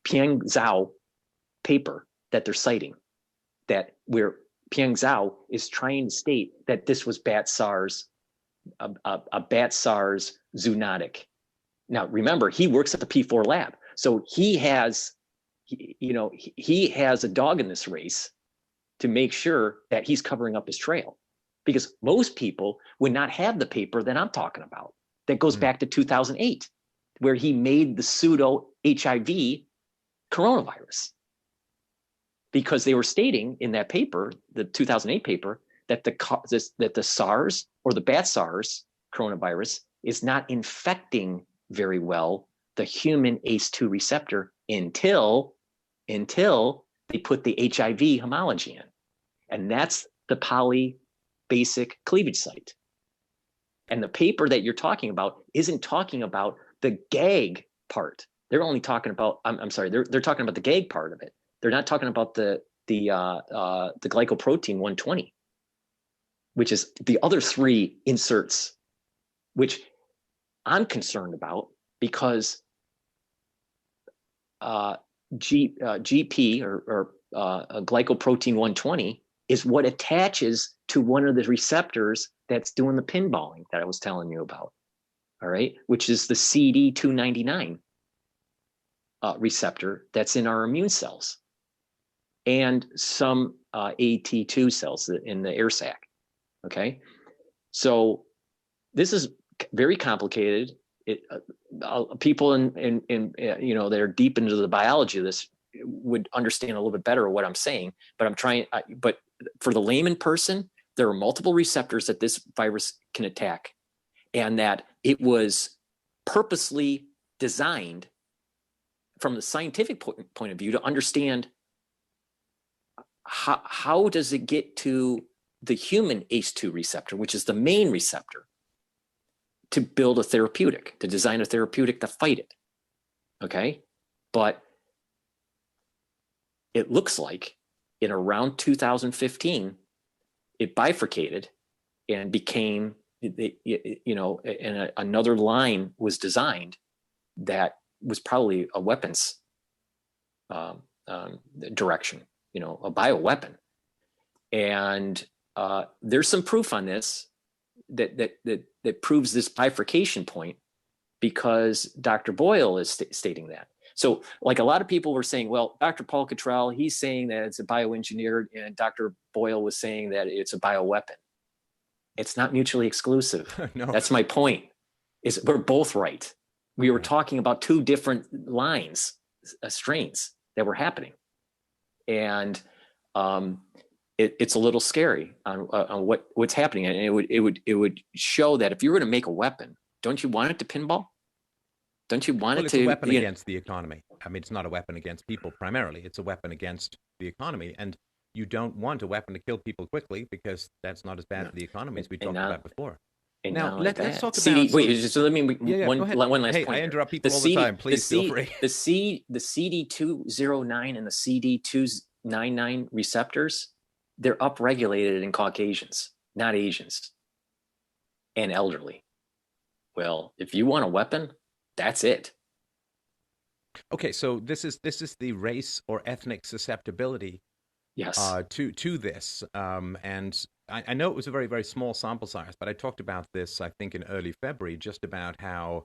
Piang Zhao paper that they're citing, that where Piang Zhao is trying to state that this was bat SARS, a bat SARS zoonotic. Now, remember, he works at the P4 lab. So he has a dog in this race to make sure that he's covering up his trail, because most people would not have the paper that I'm talking about that goes back to 2008, where he made the pseudo HIV coronavirus, because they were stating in that paper, the 2008 paper, that the SARS or the bat SARS coronavirus is not infecting very well the human ACE2 receptor until they put the HIV homology in. And that's the polybasic cleavage site. And the paper that you're talking about isn't talking about the GAG part. They're only talking about, they're talking about the GAG part of it. They're not talking about the glycoprotein 120, which is the other three inserts, which I'm concerned about, because GP or glycoprotein 120 is what attaches to one of the receptors that's doing the pinballing that I was telling you about. All right, which is the CD299 receptor that's in our immune cells and some AT2 cells in the air sac. Okay, so this is very complicated. People in that are deep into the biology of this would understand a little bit better what I'm saying, but but for the layman person, there are multiple receptors that this virus can attack, and that it was purposely designed from the scientific point of view to understand how does it get to the human ACE2 receptor, which is the main receptor, to build a therapeutic, to design a therapeutic to fight it. Okay. But it looks like in around 2015, it bifurcated and became, and another line was designed that was probably a weapons direction, a bioweapon. And there's some proof on this that proves this bifurcation point, because Dr. Boyle is stating that. So like a lot of people were saying, well, Dr. Paul Cottrell, he's saying that it's a bioengineered, and Dr. Boyle was saying that it's a bioweapon. It's not mutually exclusive. No. That's my point, is we're both right. We were talking about two different lines, strains that were happening. And it's a little scary on what's happening. And it would show that if you were to make a weapon, don't you want it to pinball? Don't you want it to? It's a weapon against the economy. I mean, it's not a weapon against people primarily. It's a weapon against the economy. And you don't want a weapon to kill people quickly because that's not as bad for the economy as we talked about before. Now, let's talk about wait. So let me one last point. I interrupt people all the time. Please feel free. The CD209 and the CD299 receptors, they're upregulated in Caucasians, not Asians, and elderly. Well, if you want a weapon, that's it. Okay, so this is the race or ethnic susceptibility. Yes. To this, and I know it was a very, very small sample size, but I talked about this, I think, in early February, just about how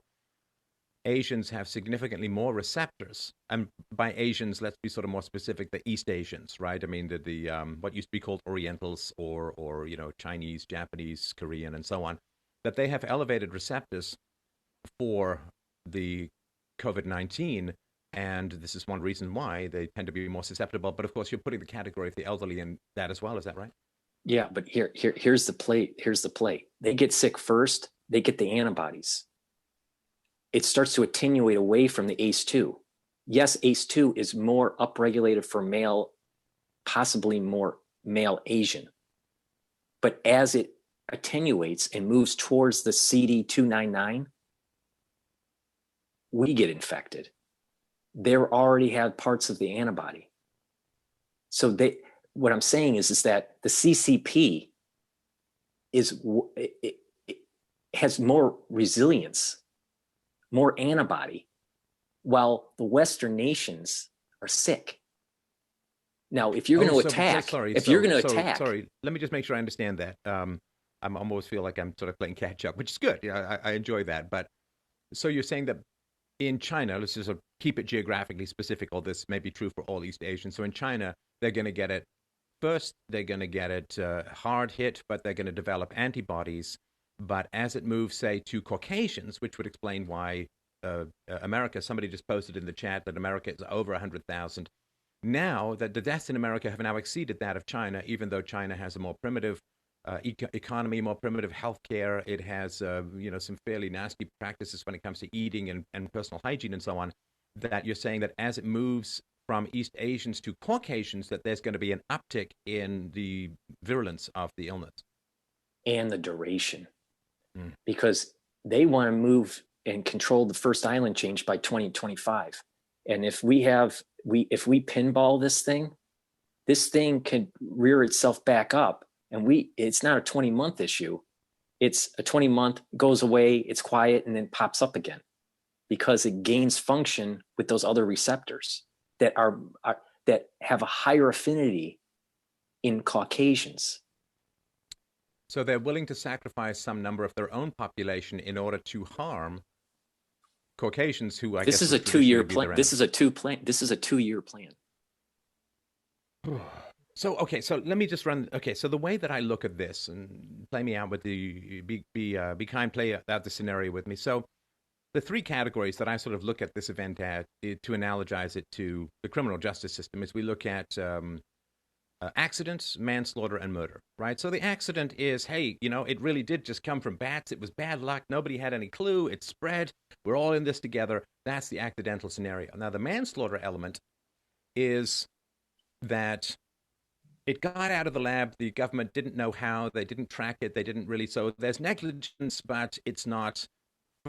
Asians have significantly more receptors. And by Asians, let's be sort of more specific, the East Asians, right? I mean, the what used to be called Orientals or Chinese, Japanese, Korean, and so on, that they have elevated receptors for the COVID-19. And this is one reason why they tend to be more susceptible. But of course, you're putting the category of the elderly in that as well. Is that right? Yeah, but here's the play. They get sick first. They get the antibodies. It starts to attenuate away from the ACE2. Yes, ACE2 is more upregulated for male, possibly more male Asian. But as it attenuates and moves towards the CD299, we get infected. They already have parts of the antibody. So what I'm saying is that the CCP has more resilience, more antibody, while the Western nations are sick. Now, if you're going to attack, sorry, let me just make sure I understand that. I almost feel like I'm sort of playing catch up, which is good. Yeah, I enjoy that. But so you're saying that in China, let's just keep it geographically specific, or this may be true for all East Asians. So in China, they're going to get it first, they're going to get it hard hit, but they're going to develop antibodies. But as it moves, say, to Caucasians, which would explain why America, somebody just posted in the chat that America is over 100,000. Now that the deaths in America have now exceeded that of China, even though China has a more primitive economy, more primitive healthcare. It has, some fairly nasty practices when it comes to eating and personal hygiene and so on, that you're saying that as it moves from East Asians to Caucasians, that there's going to be an uptick in the virulence of the illness. And the duration. Because they want to move and control the first island change by 2025. And if we pinball this thing can rear itself back up. And it's not a 20-month issue. It's a 20-month, goes away, it's quiet, and then pops up again because it gains function with those other receptors that that have a higher affinity in Caucasians. So they're willing to sacrifice some number of their own population in order to harm Caucasians who, I guess, this is a 2-year plan. This is a 2-year plan. So, okay, so let me just run. Okay, so the way that I look at this, and play me out with be kind, play out the scenario with me. So the three categories that I sort of look at this event at, to analogize it to the criminal justice system, is we look at accidents, manslaughter, and murder, right? So the accident is, hey, it really did just come from bats. It was bad luck. Nobody had any clue. It spread. We're all in this together. That's the accidental scenario. Now, the manslaughter element is that it got out of the lab. The government didn't know how. They didn't track it. They didn't really. So there's negligence, but it's not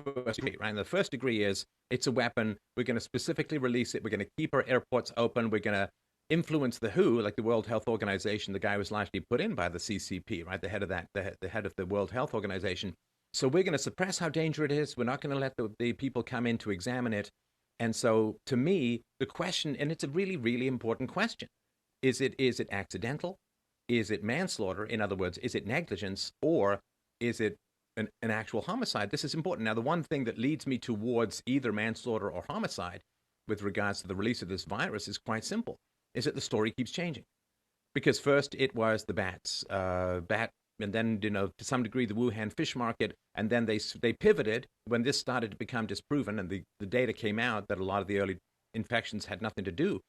first degree, right? And the first degree is it's a weapon. We're going to specifically release it. We're going to keep our airports open. We're going to influence the WHO, like the World Health Organization. The guy was largely put in by the CCP, right? The head of the World Health Organization. So we're going to suppress how dangerous it is. We're not going to let the people come in to examine it. And so to me, the question, and it's a really, really important question, is it accidental? Is it manslaughter? In other words, is it negligence? Or is it an actual homicide? This is important. Now, the one thing that leads me towards either manslaughter or homicide with regards to the release of this virus is quite simple, is that the story keeps changing. Because first it was the bats, and then, to some degree, the Wuhan fish market, and then they pivoted when this started to become disproven, and the data came out that a lot of the early infections had nothing to do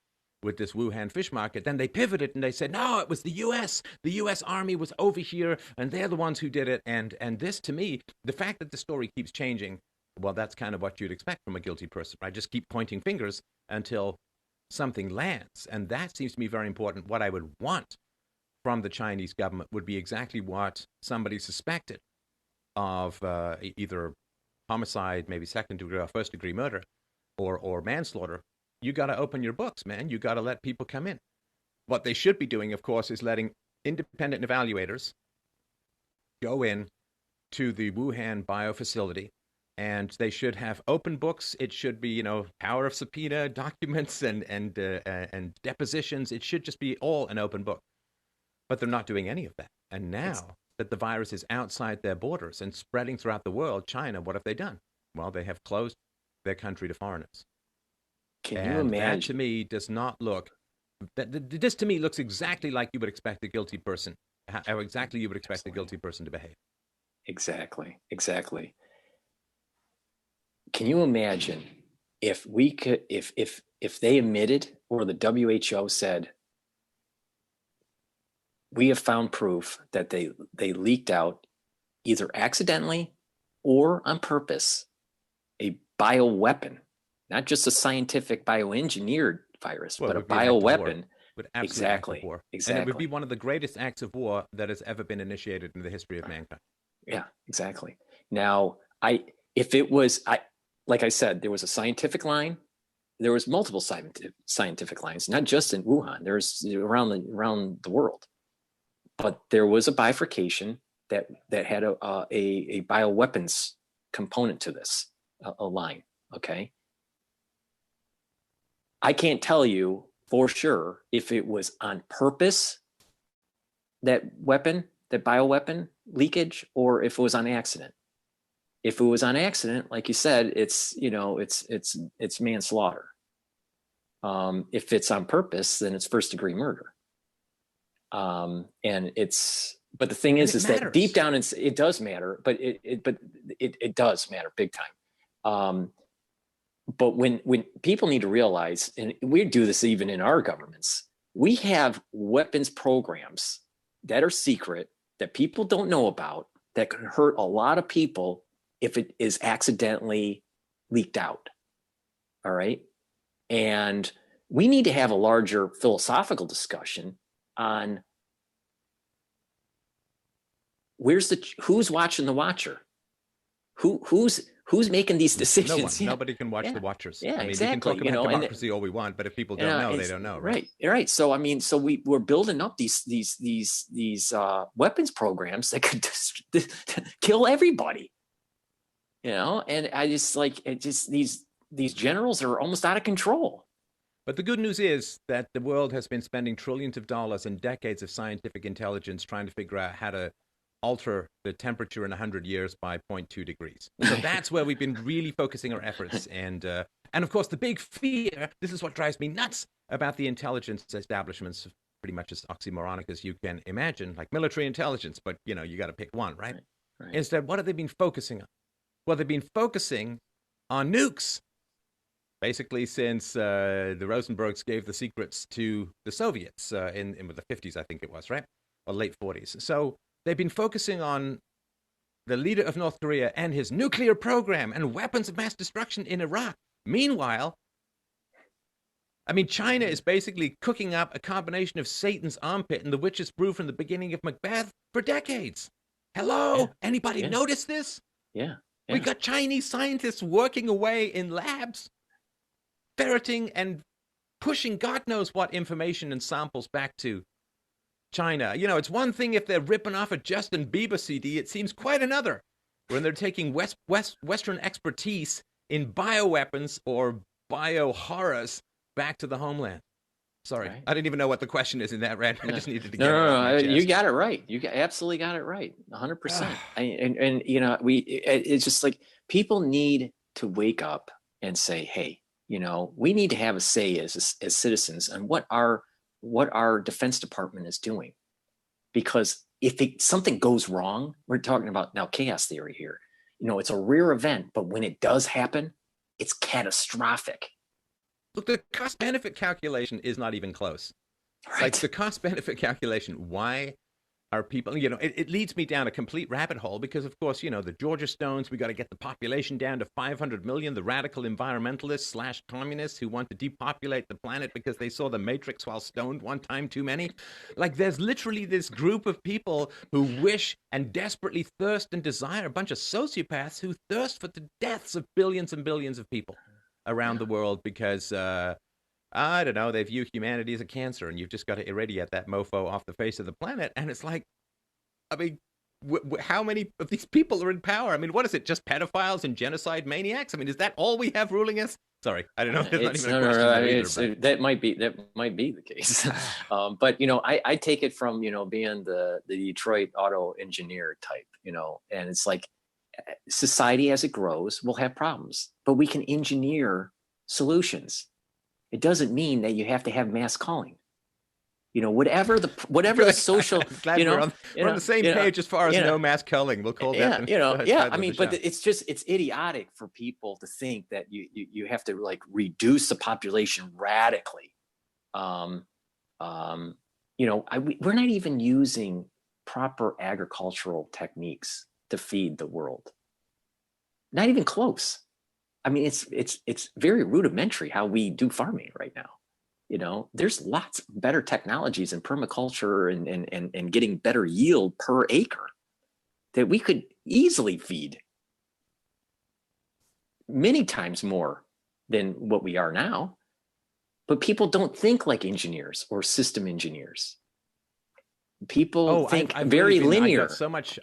with this Wuhan fish market. Then they pivoted and they said, no, it was the U.S. The U.S. Army was over here, and they're the ones who did it. And this, to me, the fact that the story keeps changing, well, that's kind of what you'd expect from a guilty person. I just keep pointing fingers until something lands. And that seems to me very important. What I would want from the Chinese government would be exactly what somebody suspected of either homicide, maybe second degree or first degree murder, or manslaughter. You got to open your books, man. You got to let people come in. What they should be doing, of course, is letting independent evaluators go in to the Wuhan biofacility, and they should have open books. It should be, power of subpoena documents and depositions. It should just be all an open book. But they're not doing any of that. And now that the virus is outside their borders and spreading throughout the world, China, what have they done? Well, they have closed their country to foreigners. Can you imagine? That to me does not look. This to me looks exactly like you would expect a guilty person. How exactly you would expect a guilty person to behave. Exactly. Can you imagine if we could, if they admitted, or the WHO said, we have found proof that they leaked out, either accidentally or on purpose, a bioweapon, not just a scientific bioengineered virus, but a bioweapon. Exactly. And it would be one of the greatest acts of war that has ever been initiated in the history of mankind. Yeah, exactly. Now, if it was, like I said, there was a scientific line. There was multiple scientific lines, not just in Wuhan. There's around the world. But there was a bifurcation that had a bioweapons component to this, a line. Okay. I can't tell you for sure if it was on purpose, that bioweapon leakage, or if it was on accident. If it was on accident, like you said, it's manslaughter. If it's on purpose, then it's first degree murder. But the thing is that deep down, it does matter, but it does matter big time. But when people need to realize, and we do this even in our governments, we have weapons programs that are secret, that people don't know about, that can hurt a lot of people if it is accidentally leaked out. All right. And we need to have a larger philosophical discussion on who's watching the watcher, who's making these decisions. No one. Nobody can watch the watchers. Yeah, I mean, exactly. We can talk about democracy all we want, but if people don't know, they don't know, right? Right. So I mean, we're building up these weapons programs that could kill everybody. And I just these generals are almost out of control. But the good news is that the world has been spending trillions of dollars and decades of scientific intelligence trying to figure out how to alter the temperature in 100 years by 0.2 degrees. So that's where we've been really focusing our efforts. And of course, the big fear, this is what drives me nuts about the intelligence establishments, pretty much as oxymoronic as you can imagine, like military intelligence, but you got to pick one, right? Instead, what have they been focusing on? Well, they've been focusing on nukes. Basically, since the Rosenbergs gave the secrets to the Soviets in the 50s, I think it was, right? Or late 40s. So they've been focusing on the leader of North Korea and his nuclear program and weapons of mass destruction in Iraq. Meanwhile, I mean, China is basically cooking up a combination of Satan's armpit and the witch's brew from the beginning of Macbeth for decades. Hello? Yeah. Anybody notice this? Yeah. We got Chinese scientists working away in labs, ferreting and pushing God knows what information and samples back to China. It's one thing if they're ripping off a Justin Bieber CD. It seems quite another when they're taking Western expertise in bioweapons or bio-horrors back to the homeland. Sorry, right. I didn't even know what the question is in that rant. I just needed to get it off my chest. You got it right. You absolutely got it right, 100%. And it's just like people need to wake up and say, hey, we need to have a say as citizens on what our Defense Department is doing, because if something goes wrong, we're talking about now chaos theory here. It's a rare event, but when it does happen, it's catastrophic. Look, the cost benefit calculation is not even close. Like Right. the cost benefit calculation, why are people, it leads me down a complete rabbit hole because, of course, the Georgia Stones, we got to get the population down to 500 million, the radical environmentalists slash communists who want to depopulate the planet because they saw the Matrix while stoned one time too many. Like, there's literally this group of people who wish and desperately thirst and desire, a bunch of sociopaths who thirst for the deaths of billions and billions of people around Yeah. the world because, I don't know, they view humanity as a cancer and you've just got to irradiate that mofo off the face of the planet. And it's like, I mean, how many of these people are in power? I mean, what is it? Just pedophiles and genocide maniacs? I mean, is that all we have ruling us? Sorry, I don't know. There's not It's even a no, no, question no. I there mean, either. But that might be the case. But I take it from being the Detroit auto engineer type, and it's like society as it grows will have problems, but we can engineer solutions. It doesn't mean that you have to have mass calling. Whatever the good. social, I'm glad we're on the same page as far as no mass culling. We'll call that the yeah. title I of the mean, show. but it's idiotic for people to think that you have to like reduce the population radically. Um, we're not even using proper agricultural techniques to feed the world. Not even close. I mean, it's very rudimentary how we do farming right now. There's lots better technologies in permaculture and getting better yield per acre that we could easily feed many times more than what we are now. But people don't think like engineers or system engineers. People think I've very really been. linear.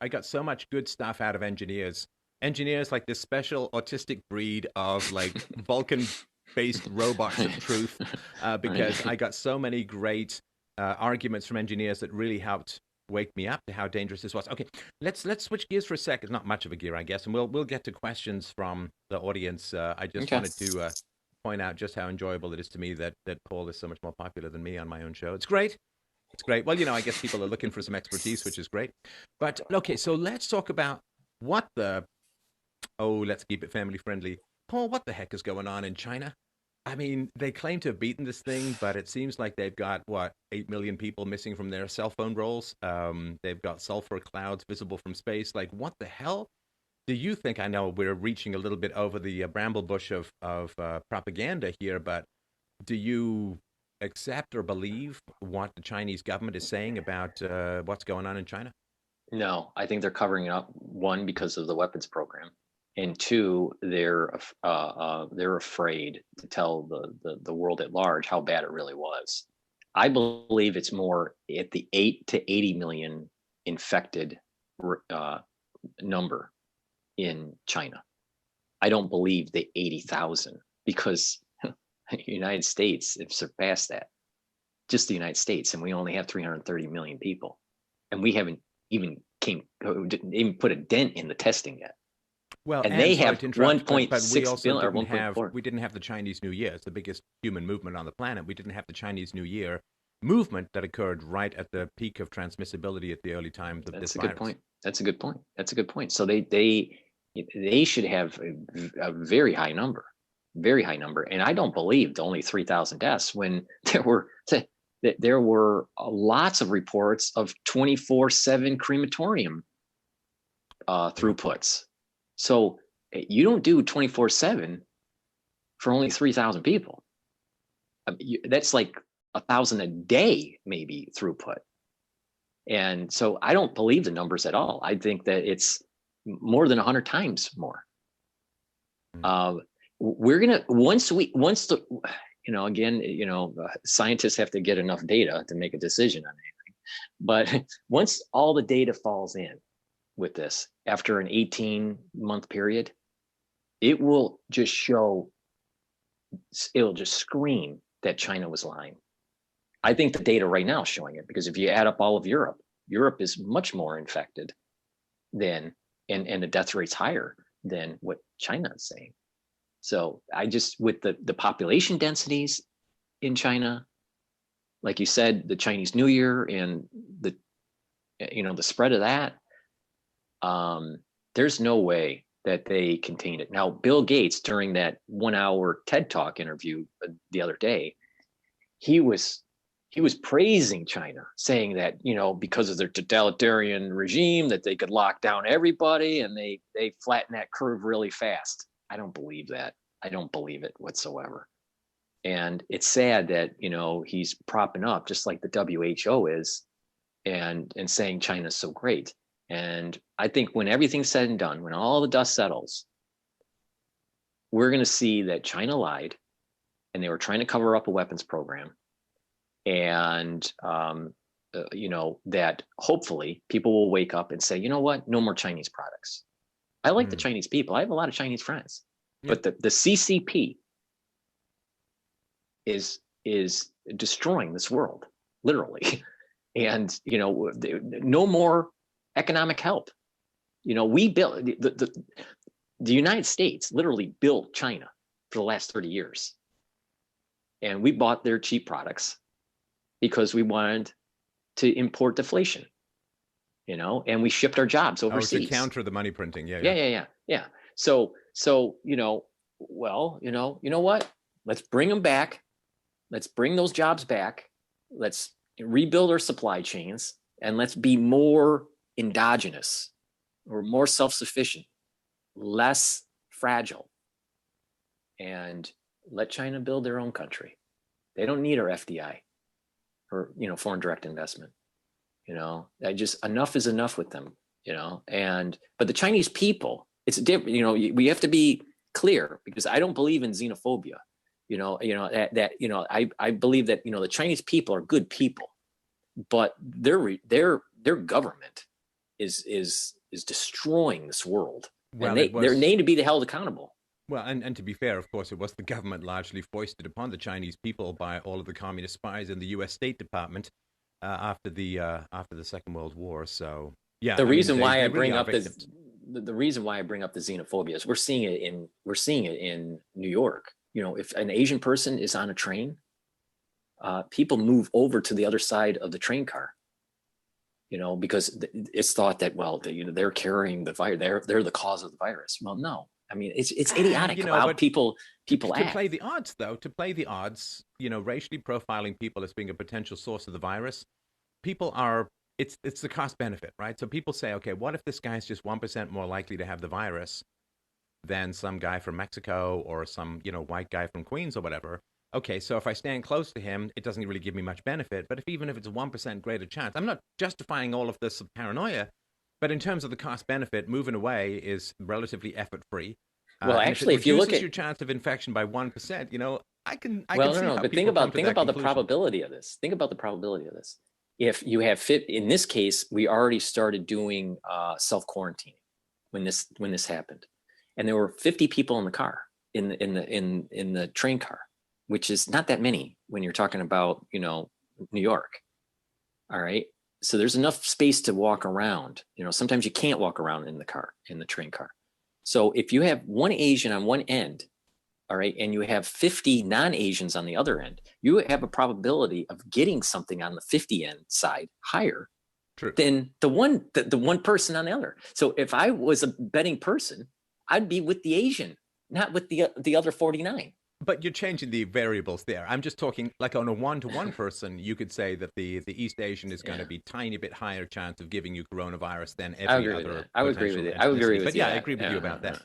I got so much good stuff out of engineers. Engineers like this special autistic breed of like Vulcan based robots of truth, because Right. I got so many great arguments from engineers that really helped wake me up to how dangerous this was. Okay, let's switch gears for a sec. It's not much of a gear, I guess, and we'll get to questions from the audience. I just Okay. wanted to point out just how enjoyable it is to me that Paul is so much more popular than me on my own show. It's great. It's great. Well, I guess people are looking for some expertise, which is great. But okay, so let's talk about what the let's keep it family friendly. Paul, what the heck is going on in China? I mean, they claim to have beaten this thing, but it seems like they've got, what, 8 million people missing from their cell phone rolls. They've got sulfur clouds visible from space. Like, what the hell do you think? I know we're reaching a little bit over the bramble bush of propaganda here, but do you accept or believe what the Chinese government is saying about what's going on in China? No, I think they're covering it up. One, because of the weapons program, and two, they're afraid to tell the world at large how bad it really was. I believe it's more at the 8 to 80 million infected number in China. I don't believe the 80,000 because the United States have surpassed that. Just the United States, and we only have 330 million people, and we haven't even didn't even put a dent in the testing yet. Well, And and they sorry have to interrupt, but 1.6 billion or 1.4. we didn't have the Chinese New Year. It's the biggest human movement on the planet. We didn't have the Chinese New Year movement that occurred right at the peak of transmissibility at the early times of this That's a virus. good point. That's a good point. That's a good point. So they should have a very high number, very high number. And I don't believe only 3,000 deaths when there were lots of reports of 24/7 crematorium throughputs. So you don't do 24/7 for only 3,000 people. That's like 1,000 a day, maybe throughput. And so I don't believe the numbers at all. I think that it's more than 100 times more. We're gonna once the again, scientists have to get enough data to make a decision on anything. But once all the data falls in with this after an 18-month period, it will just it'll just scream that China was lying. I think the data right now is showing it, because if you add up all of Europe is much more infected than, and the death rate's higher than what China is saying. So I just, with the population densities in China, like you said, the Chinese New Year and the spread of that, there's no way that they contained it. Now, Bill Gates, during that 1 hour TED Talk interview the other day, he was praising China, saying that, because of their totalitarian regime, that they could lock down everybody and they flatten that curve really fast. I don't believe that. I don't believe it whatsoever. And it's sad that, he's propping up, just like the WHO is, and saying China's so great. And I think when everything's said and done, when all the dust settles, we're going to see that China lied and they were trying to cover up a weapons program. And, that hopefully people will wake up and say, you know what, no more Chinese products. I like the Chinese people. I have a lot of Chinese friends, but the CCP is destroying this world, literally. And, no more economic help. We built the United States literally built China for the last 30 years. And we bought their cheap products because we wanted to import deflation, and we shipped our jobs overseas. To counter the money printing. Yeah. So, well, you know what? Let's bring them back. Let's bring those jobs back. Let's rebuild our supply chains, and let's be more endogenous or more self-sufficient, less fragile, and let China build their own country. They don't need our FDI or, foreign direct investment. Enough is enough with them, but the Chinese people, it's different. We have to be clear, because I don't believe in xenophobia. I believe that, the Chinese people are good people, but their government is destroying this world. Well, and they're named to be held accountable. Well, and to be fair, of course, it was the government largely foisted upon the Chinese people by all of the communist spies in the U.S. State Department after the Second World War. So, yeah. The reason why I bring up the xenophobia is we're seeing it in New York. If an Asian person is on a train, people move over to the other side of the train car. Because it's thought that, well, they're carrying the virus, they're the cause of the virus. Well, no. I mean, it's idiotic how people act. To play the odds, racially profiling people as being a potential source of the virus, it's the cost benefit, right? So people say, okay, what if this guy's just 1% more likely to have the virus than some guy from Mexico or some, white guy from Queens or whatever? Okay, so if I stand close to him, it doesn't really give me much benefit. But even if it's a 1% greater chance, I'm not justifying all of this paranoia. But in terms of the cost benefit, moving away is relatively effort free. Well, actually, if you look at your chance of infection by 1%, I can. But think about the probability of this. Think about the probability of this. If you have in this case, we already started doing self quarantining when this happened, and there were 50 people in the car in the train car, which is not that many when you're talking about New York. All right. So there's enough space to walk around. Sometimes you can't walk around in the train car. So if you have one Asian on one end, all right, and you have 50 non-Asians on the other end, you have a probability of getting something on the 50 end side higher than the one person on the other. So if I was a betting person, I'd be with the Asian, not with the other 49. But you're changing the variables there. I'm just talking like on a one-to-one person, you could say that the East Asian is going to be tiny bit higher chance of giving you coronavirus than every other. I would agree with it. I would agree with But yeah, I agree with you about that.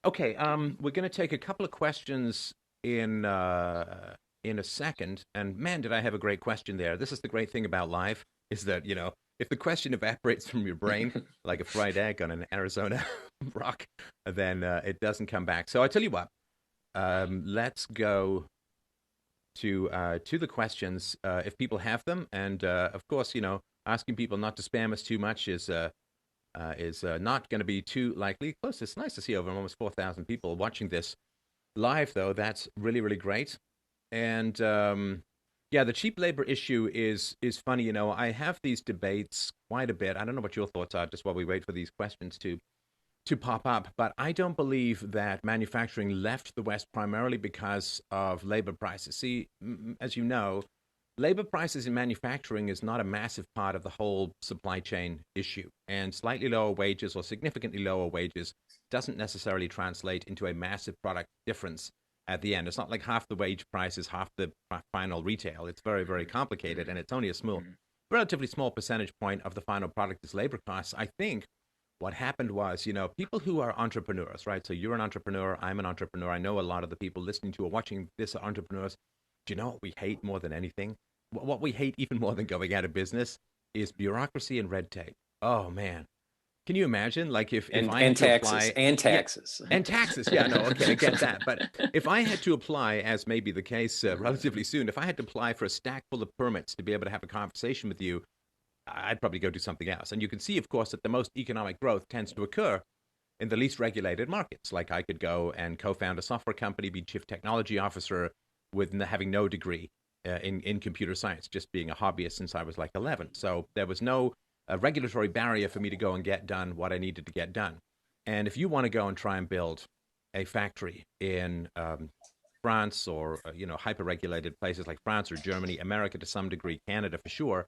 Okay, we're going to take a couple of questions in a second. And man, did I have a great question there. This is the great thing about live, is that, if the question evaporates from your brain like a fried egg on an Arizona rock, then it doesn't come back. So I tell you what. Let's go to the questions if people have them, and of course, asking people not to spam us too much is not going to be too likely. Close. It's nice to see over almost 4,000 people watching this live, though. That's really, really great. And the cheap labor issue is funny. I have these debates quite a bit. I don't know what your thoughts are, just while we wait for these questions to pop up, but I don't believe that manufacturing left the West primarily because of labor prices. See, as you know, labor prices in manufacturing is not a massive part of the whole supply chain issue, and slightly lower wages or significantly lower wages doesn't necessarily translate into a massive product difference at the end. It's not like half the wage price is half the final retail. It's very, very complicated, and it's only a relatively small percentage point of the final product is labor costs. I think what happened was, people who are entrepreneurs, right? So you're an entrepreneur, I'm an entrepreneur. I know a lot of the people listening to or watching this are entrepreneurs. Do you know what we hate more than anything? What we hate even more than going out of business is bureaucracy and red tape. Oh man, can you imagine? Like if I had to apply and taxes and taxes, yeah, no, okay, I get that. But if I had to apply, as may be the case relatively soon, if I had to apply for a stack full of permits to be able to have a conversation with you, I'd probably go do something else. And you can see, of course, that the most economic growth tends to occur in the least regulated markets. Like I could go and co-found a software company, be chief technology officer with having no degree in computer science, just being a hobbyist since I was like 11. So there was no regulatory barrier for me to go and get done what I needed to get done. And if you want to go and try and build a factory in France or hyper-regulated places like France or Germany, America to some degree, Canada for sure,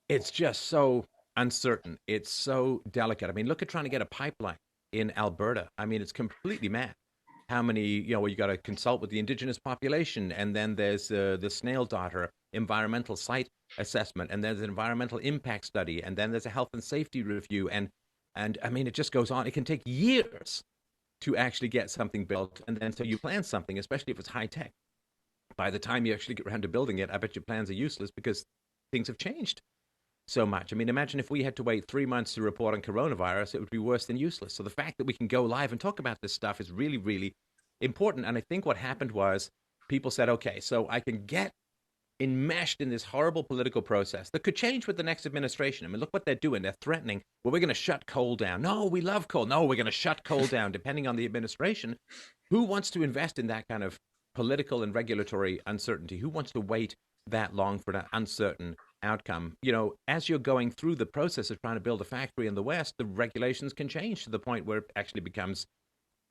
it's just so uncertain. It's so delicate. I mean, look at trying to get a pipeline in Alberta. I mean, it's completely mad. How many, where you got to consult with the indigenous population, and then there's the snail daughter environmental site assessment, and there's an environmental impact study, and then there's a health and safety review, and I mean, it just goes on. It can take years to actually get something built, and then so you plan something, especially if it's high tech. By the time you actually get around to building it, I bet your plans are useless because things have changed so much. I mean, imagine if we had to wait 3 months to report on coronavirus, it would be worse than useless. So the fact that we can go live and talk about this stuff is really, really important. And I think what happened was people said, okay, so I can get enmeshed in this horrible political process that could change with the next administration. I mean, look what they're doing. They're threatening, well, we're going to shut coal down. No, we love coal. No, we're going to shut coal down, depending on the administration. Who wants to invest in that kind of political and regulatory uncertainty? Who wants to wait that long for an uncertain outcome? As you're going through the process of trying to build a factory in the West, the regulations can change to the point where it actually becomes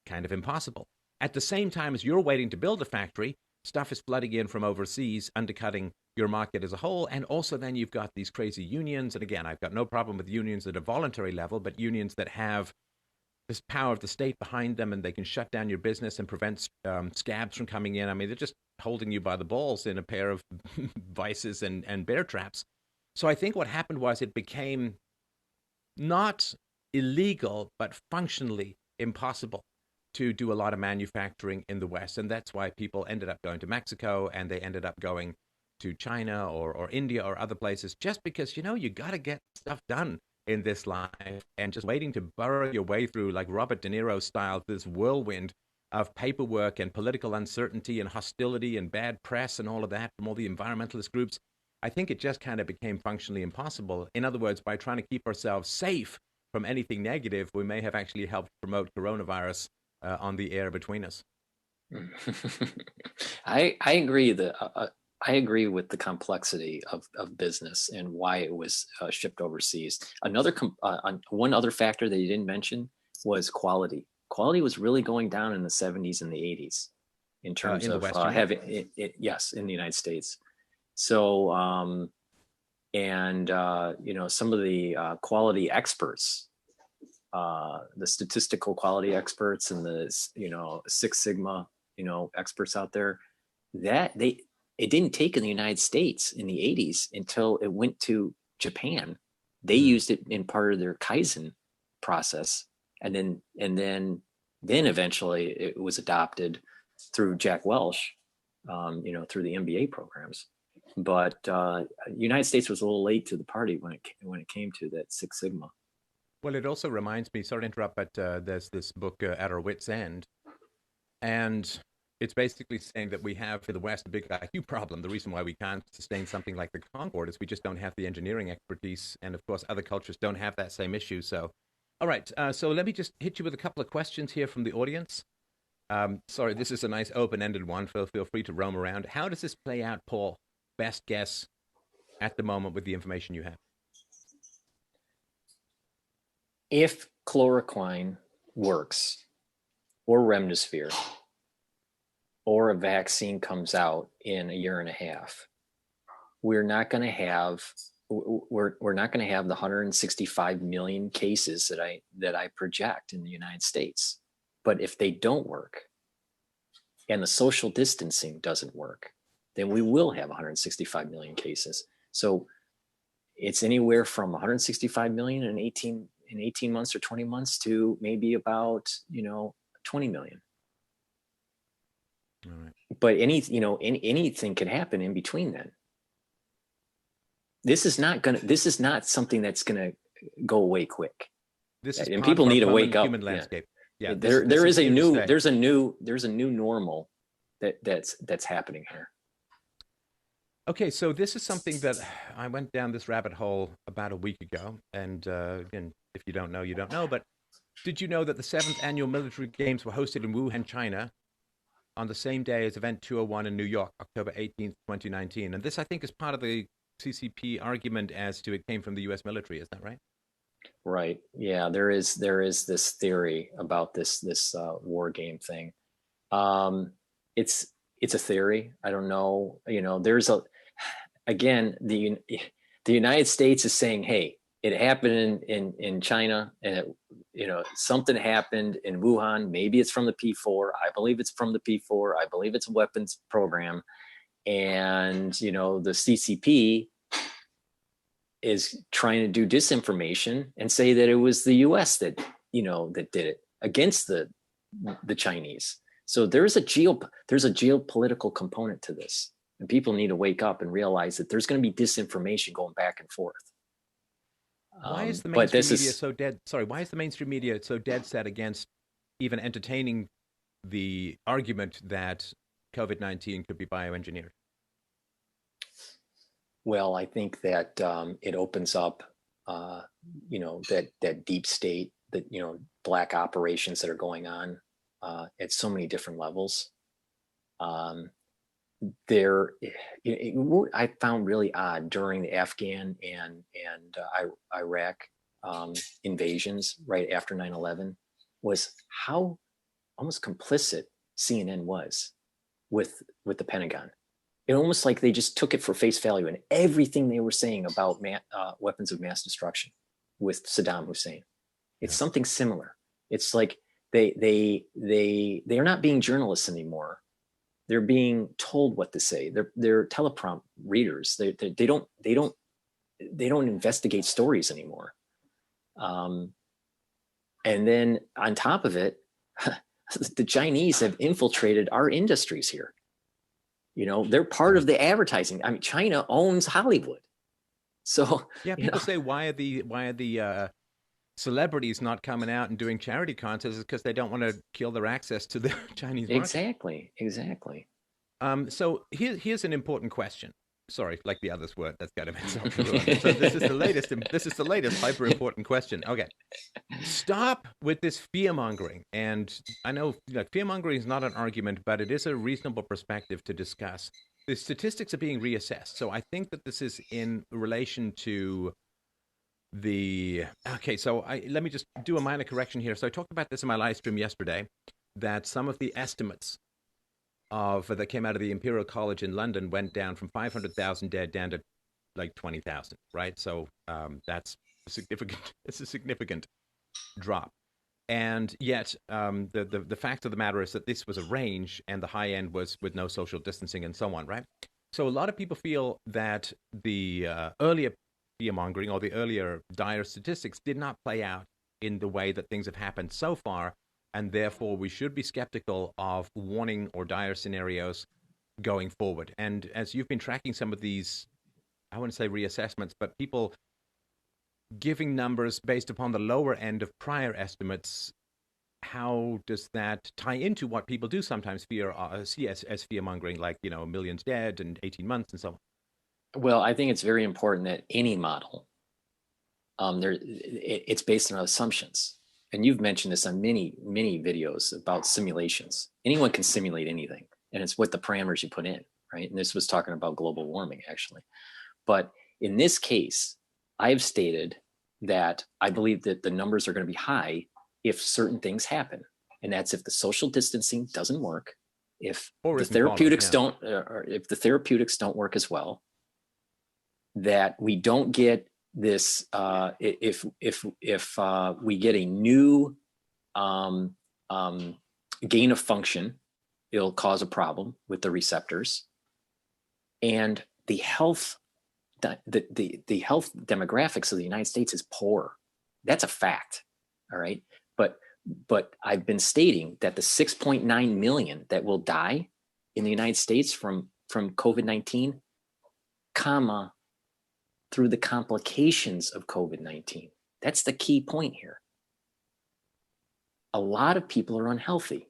kind of impossible. At the same time as you're waiting to build a factory, stuff is flooding in from overseas, undercutting your market as a whole. And also then you've got these crazy unions. And again, I've got no problem with unions at a voluntary level, but unions that have this power of the state behind them, and they can shut down your business and prevent scabs from coming in. I mean, they're just holding you by the balls in a pair of vices and bear traps. So I think what happened was it became not illegal, but functionally impossible to do a lot of manufacturing in the West. And that's why people ended up going to Mexico, and they ended up going to China or India or other places, just because, you got to get stuff done in this life, and just waiting to burrow your way through, like Robert De Niro style, this whirlwind of paperwork and political uncertainty and hostility and bad press and all of that from all the environmentalist groups. I think it just kind of became functionally impossible. In other words, by trying to keep ourselves safe from anything negative, we may have actually helped promote coronavirus on the air between us. I agree that I agree with the complexity of business and why it was shipped overseas. One other factor that you didn't mention was quality. Quality was really going down in the 70s and the 80s in terms of having it, yes, in the United States. So, some of the quality experts, the statistical quality experts and the, Six Sigma, experts out there, it didn't take in the United States in the 80s until it went to Japan. They used it in part of their Kaizen process. And then eventually it was adopted through Jack Welch, through the M.B.A. programs. But United States was a little late to the party when it came to that Six Sigma. Well, it also reminds me, sorry to interrupt, but there's this book, At Our Wit's End, and it's basically saying that we have in the West a big IQ problem. The reason why we can't sustain something like the Concorde is we just don't have the engineering expertise, and of course other cultures don't have that same issue. So, all right, so let me just hit you with a couple of questions here from the audience. Sorry, this is a nice open-ended one. Feel free to roam around. How does this play out, Paul? Best guess at the moment with the information you have. If chloroquine works, or remdesivir, or a vaccine comes out in a year and a half, we're not going to have we're not going to have the 165 million cases that I project in the United States. But if they don't work and the social distancing doesn't work, then we will have 165 million cases. So it's anywhere from 165 million in 18 months or 20 months to maybe about 20 million. All right. But anything could happen in between then. This is not something that's gonna go away quick. This is and part people of our need to wake up. human landscape. Yeah, there's a new normal that's happening here. Okay, so this is something that I went down this rabbit hole about a week ago, and again, if you don't know, you don't know. But did you know that the 7th annual military games were hosted in Wuhan, China, on the same day as Event 201 in New York, October 18th, 2019? And this, I think, is part of the CCP argument as to it came from the U.S. military. Is that right? Right. Yeah. There is this theory about this war game thing. It's a theory. I don't know. Again, the United States is saying, hey, it happened in China, and something happened in Wuhan. Maybe it's from the P4. I believe it's from the P4. I believe it's a weapons program. And, the CCP is trying to do disinformation and say that it was the US that did it against the Chinese. So there's a geopolitical component to this. And people need to wake up and realize that there's going to be disinformation going back and forth. Why is the mainstream media so dead? Sorry, why is the mainstream media so dead set against even entertaining the argument that COVID-19 could be bioengineered? Well, I think that it opens up, that deep state, that black operations that are going on at so many different levels. I found really odd during the Afghan and Iraq invasions right after 9/11 was how almost complicit CNN was with the Pentagon. It almost like they just took it for face value, and everything they were saying about weapons of mass destruction with Saddam Hussein. It's something similar. It's like they are not being journalists anymore. They're being told what to say. They're teleprompt readers. They don't investigate stories anymore. And then on top of it, the Chinese have infiltrated our industries here. They're part of the advertising. I mean, China owns Hollywood. So yeah, people say, why are the celebrities not coming out and doing charity contests? Is because they don't want to kill their access to the Chinese market. Exactly. So here's an important question. Sorry, like the others were. That's got to be so this is the latest. This is the latest hyper important question. Okay, stop with this fear mongering. And I know fear mongering is not an argument, but it is a reasonable perspective to discuss. The statistics are being reassessed, so I think that this is in relation to the. Okay, so let me just do a minor correction here. So I talked about this in my live stream yesterday, that some of the estimates that came out of the Imperial College in London went down from 500,000 dead down to like 20,000, right? So that's significant. It's a significant drop. And yet the fact of the matter is that this was a range, and the high end was with no social distancing and so on, right? So a lot of people feel that the earlier fear-mongering or the earlier dire statistics did not play out in the way that things have happened so far, and therefore we should be skeptical of warning or dire scenarios going forward. And as you've been tracking some of these, I wouldn't say reassessments, but people giving numbers based upon the lower end of prior estimates, how does that tie into what people do sometimes see as fear-mongering, like, millions dead and 18 months and so on? Well, I think it's very important that any model, it's based on assumptions. And you've mentioned this on many, many videos about simulations. Anyone can simulate anything, and it's what the parameters you put in, right? And this was talking about global warming, actually. But in this case, I've stated that I believe that the numbers are going to be high if certain things happen. And that's if the social distancing doesn't work, if the therapeutics don't work as well, that we don't get this, if we get a new gain of function, it'll cause a problem with the receptors. And the health demographics of the United States is poor. That's a fact. All right. But I've been stating that the 6.9 million that will die in the United States from COVID-19, comma, through the complications of COVID-19. That's the key point here. A lot of people are unhealthy.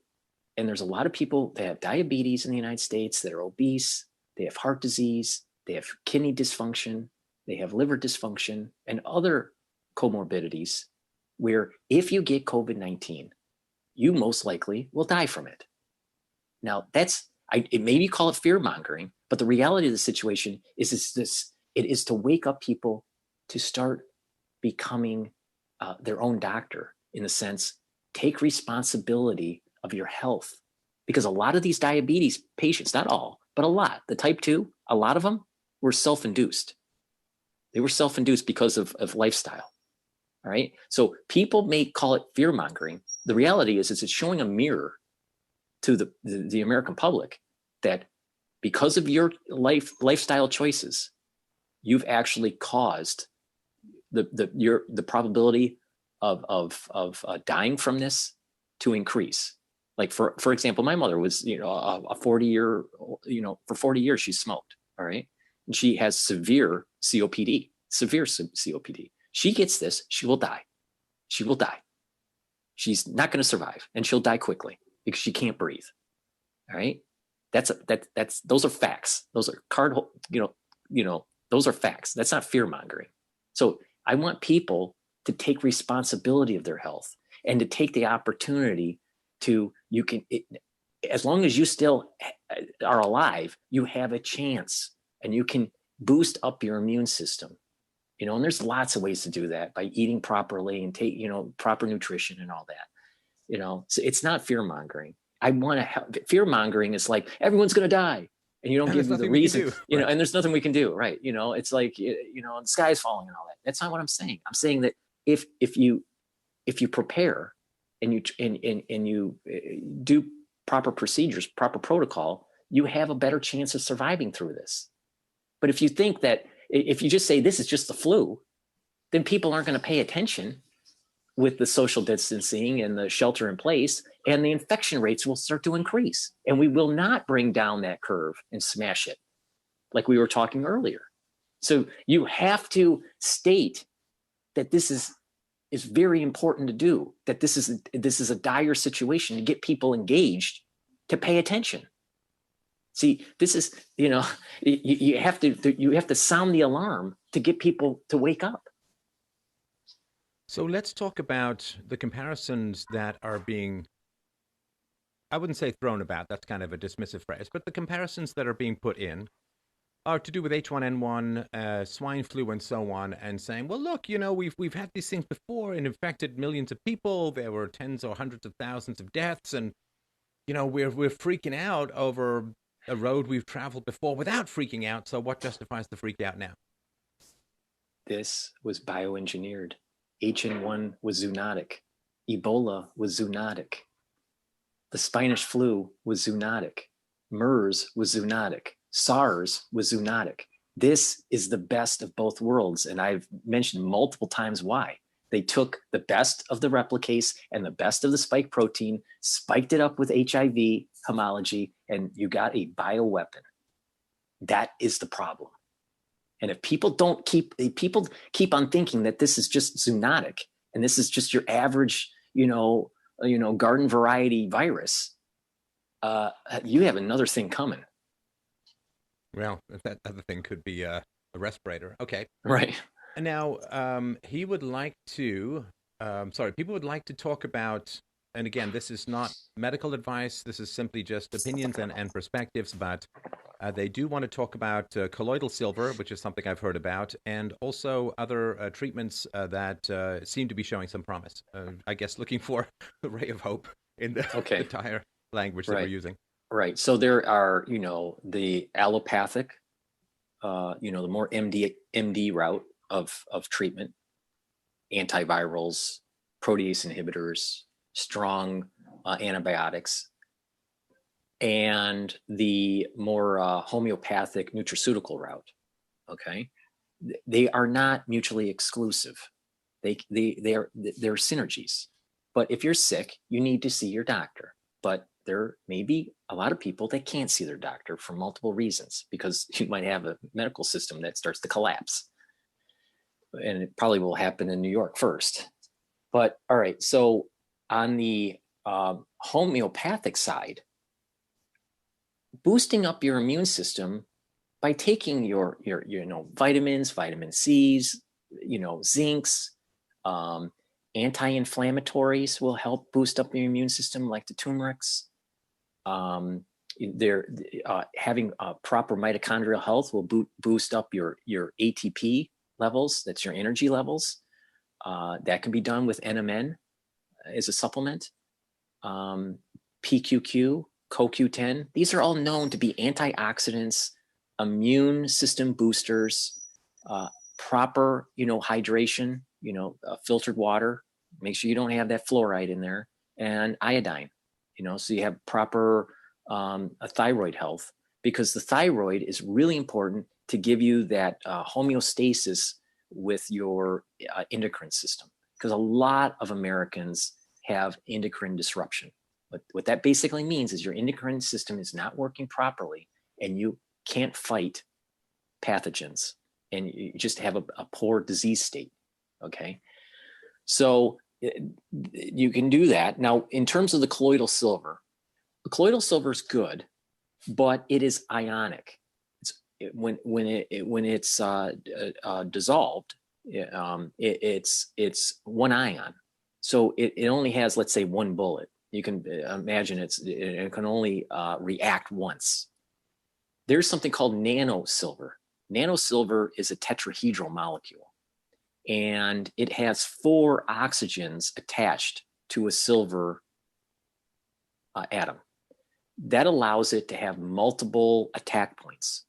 And there's a lot of people that have diabetes in the United States that are obese, they have heart disease, they have kidney dysfunction, they have liver dysfunction, and other comorbidities where if you get COVID-19, you most likely will die from it. Now, it maybe call it fear mongering, but the reality of the situation is it is to wake up people to start becoming their own doctor, in the sense, take responsibility of your health. Because a lot of these diabetes patients, not all, but a lot, the type 2, a lot of them were self-induced. They were self-induced because of lifestyle. All right. So people may call it fear mongering. The reality is it's showing a mirror to the American public that because of your lifestyle choices, you've actually caused the probability of dying from this to increase. Like for example, my mother was, a 40-year, for 40 years she smoked. All right. And she has severe COPD. She gets this, she will die. She will die. She's not going to survive, and she'll die quickly because she can't breathe. All right. Those are facts. Those are those are facts. That's not fear mongering. So I want people to take responsibility of their health and to take the opportunity to, as long as you still are alive, you have a chance, and you can boost up your immune system. And there's lots of ways to do that by eating properly and take, proper nutrition and all that. So it's not fear mongering. Fear mongering is like, everyone's going to die. And you don't give me the reason, right. And there's nothing we can do. Right. It's like, the sky's falling and all that. That's not what I'm saying. I'm saying that if you prepare and you do proper procedures, proper protocol, you have a better chance of surviving through this. But if you think that, if you just say this is just the flu, then people aren't going to pay attention with the social distancing and the shelter in place, and the infection rates will start to increase. And we will not bring down that curve and smash it like we were talking earlier. So you have to state that this is very important to do, that this is a dire situation, to get people engaged, to pay attention. See, this is, you have to sound the alarm to get people to wake up. So let's talk about the comparisons that are being, I wouldn't say thrown about, that's kind of a dismissive phrase, but the comparisons that are being put in are to do with H1N1, swine flu, and so on, and saying, well, look, we've had these things before and infected millions of people. There were tens or hundreds of thousands of deaths, and we're freaking out over a road we've traveled before without freaking out. So what justifies the freak out now? This was bioengineered. H1N1 was zoonotic. Ebola was zoonotic. The Spanish flu was zoonotic. MERS was zoonotic. SARS was zoonotic. This is the best of both worlds. And I've mentioned multiple times why. They took the best of the replicase and the best of the spike protein, spiked it up with HIV homology, and you got a bioweapon. That is the problem. And if people keep on thinking that this is just zoonotic and this is just your average, garden variety virus, you have another thing coming. Well, that other thing could be a respirator. Okay. Right. And now people would like to talk about, and again, this is not medical advice. This is simply just opinions and perspectives, but they do want to talk about colloidal silver, which is something I've heard about, and also other treatments that seem to be showing some promise. I guess looking for a ray of hope in the entire language that we're using. Right. So there are, the allopathic the more MD route of treatment, antivirals, protease inhibitors, strong antibiotics, and the more homeopathic nutraceutical route. Okay, they are not mutually exclusive. They're synergies. But if you're sick, you need to see your doctor. But there may be a lot of people that can't see their doctor for multiple reasons, because you might have a medical system that starts to collapse. And it probably will happen in New York first. But all right, so on the homeopathic side, boosting up your immune system by taking your vitamins, vitamin C's, zincs, anti-inflammatories will help boost up your immune system, like the turmerics. They're having proper mitochondrial health will boost up your ATP levels. That's your energy levels. That can be done with NMN as a supplement. PQQ, CoQ10. These are all known to be antioxidants, immune system boosters. Proper, hydration. Filtered water. Make sure you don't have that fluoride in there, and iodine. So you have proper thyroid health, because the thyroid is really important to give you that homeostasis with your endocrine system, because a lot of Americans have endocrine disruption. But what that basically means is your endocrine system is not working properly, and you can't fight pathogens, and you just have a poor disease state. Okay, so you can do that. Now, in terms of the colloidal silver is good, but it is ionic. When it's dissolved, it's one ion, so it only has, let's say, one bullet. You can imagine it can only react once. There's something called nanosilver. Nanosilver is a tetrahedral molecule, and it has 4 oxygens attached to a silver atom. That allows it to have multiple attack points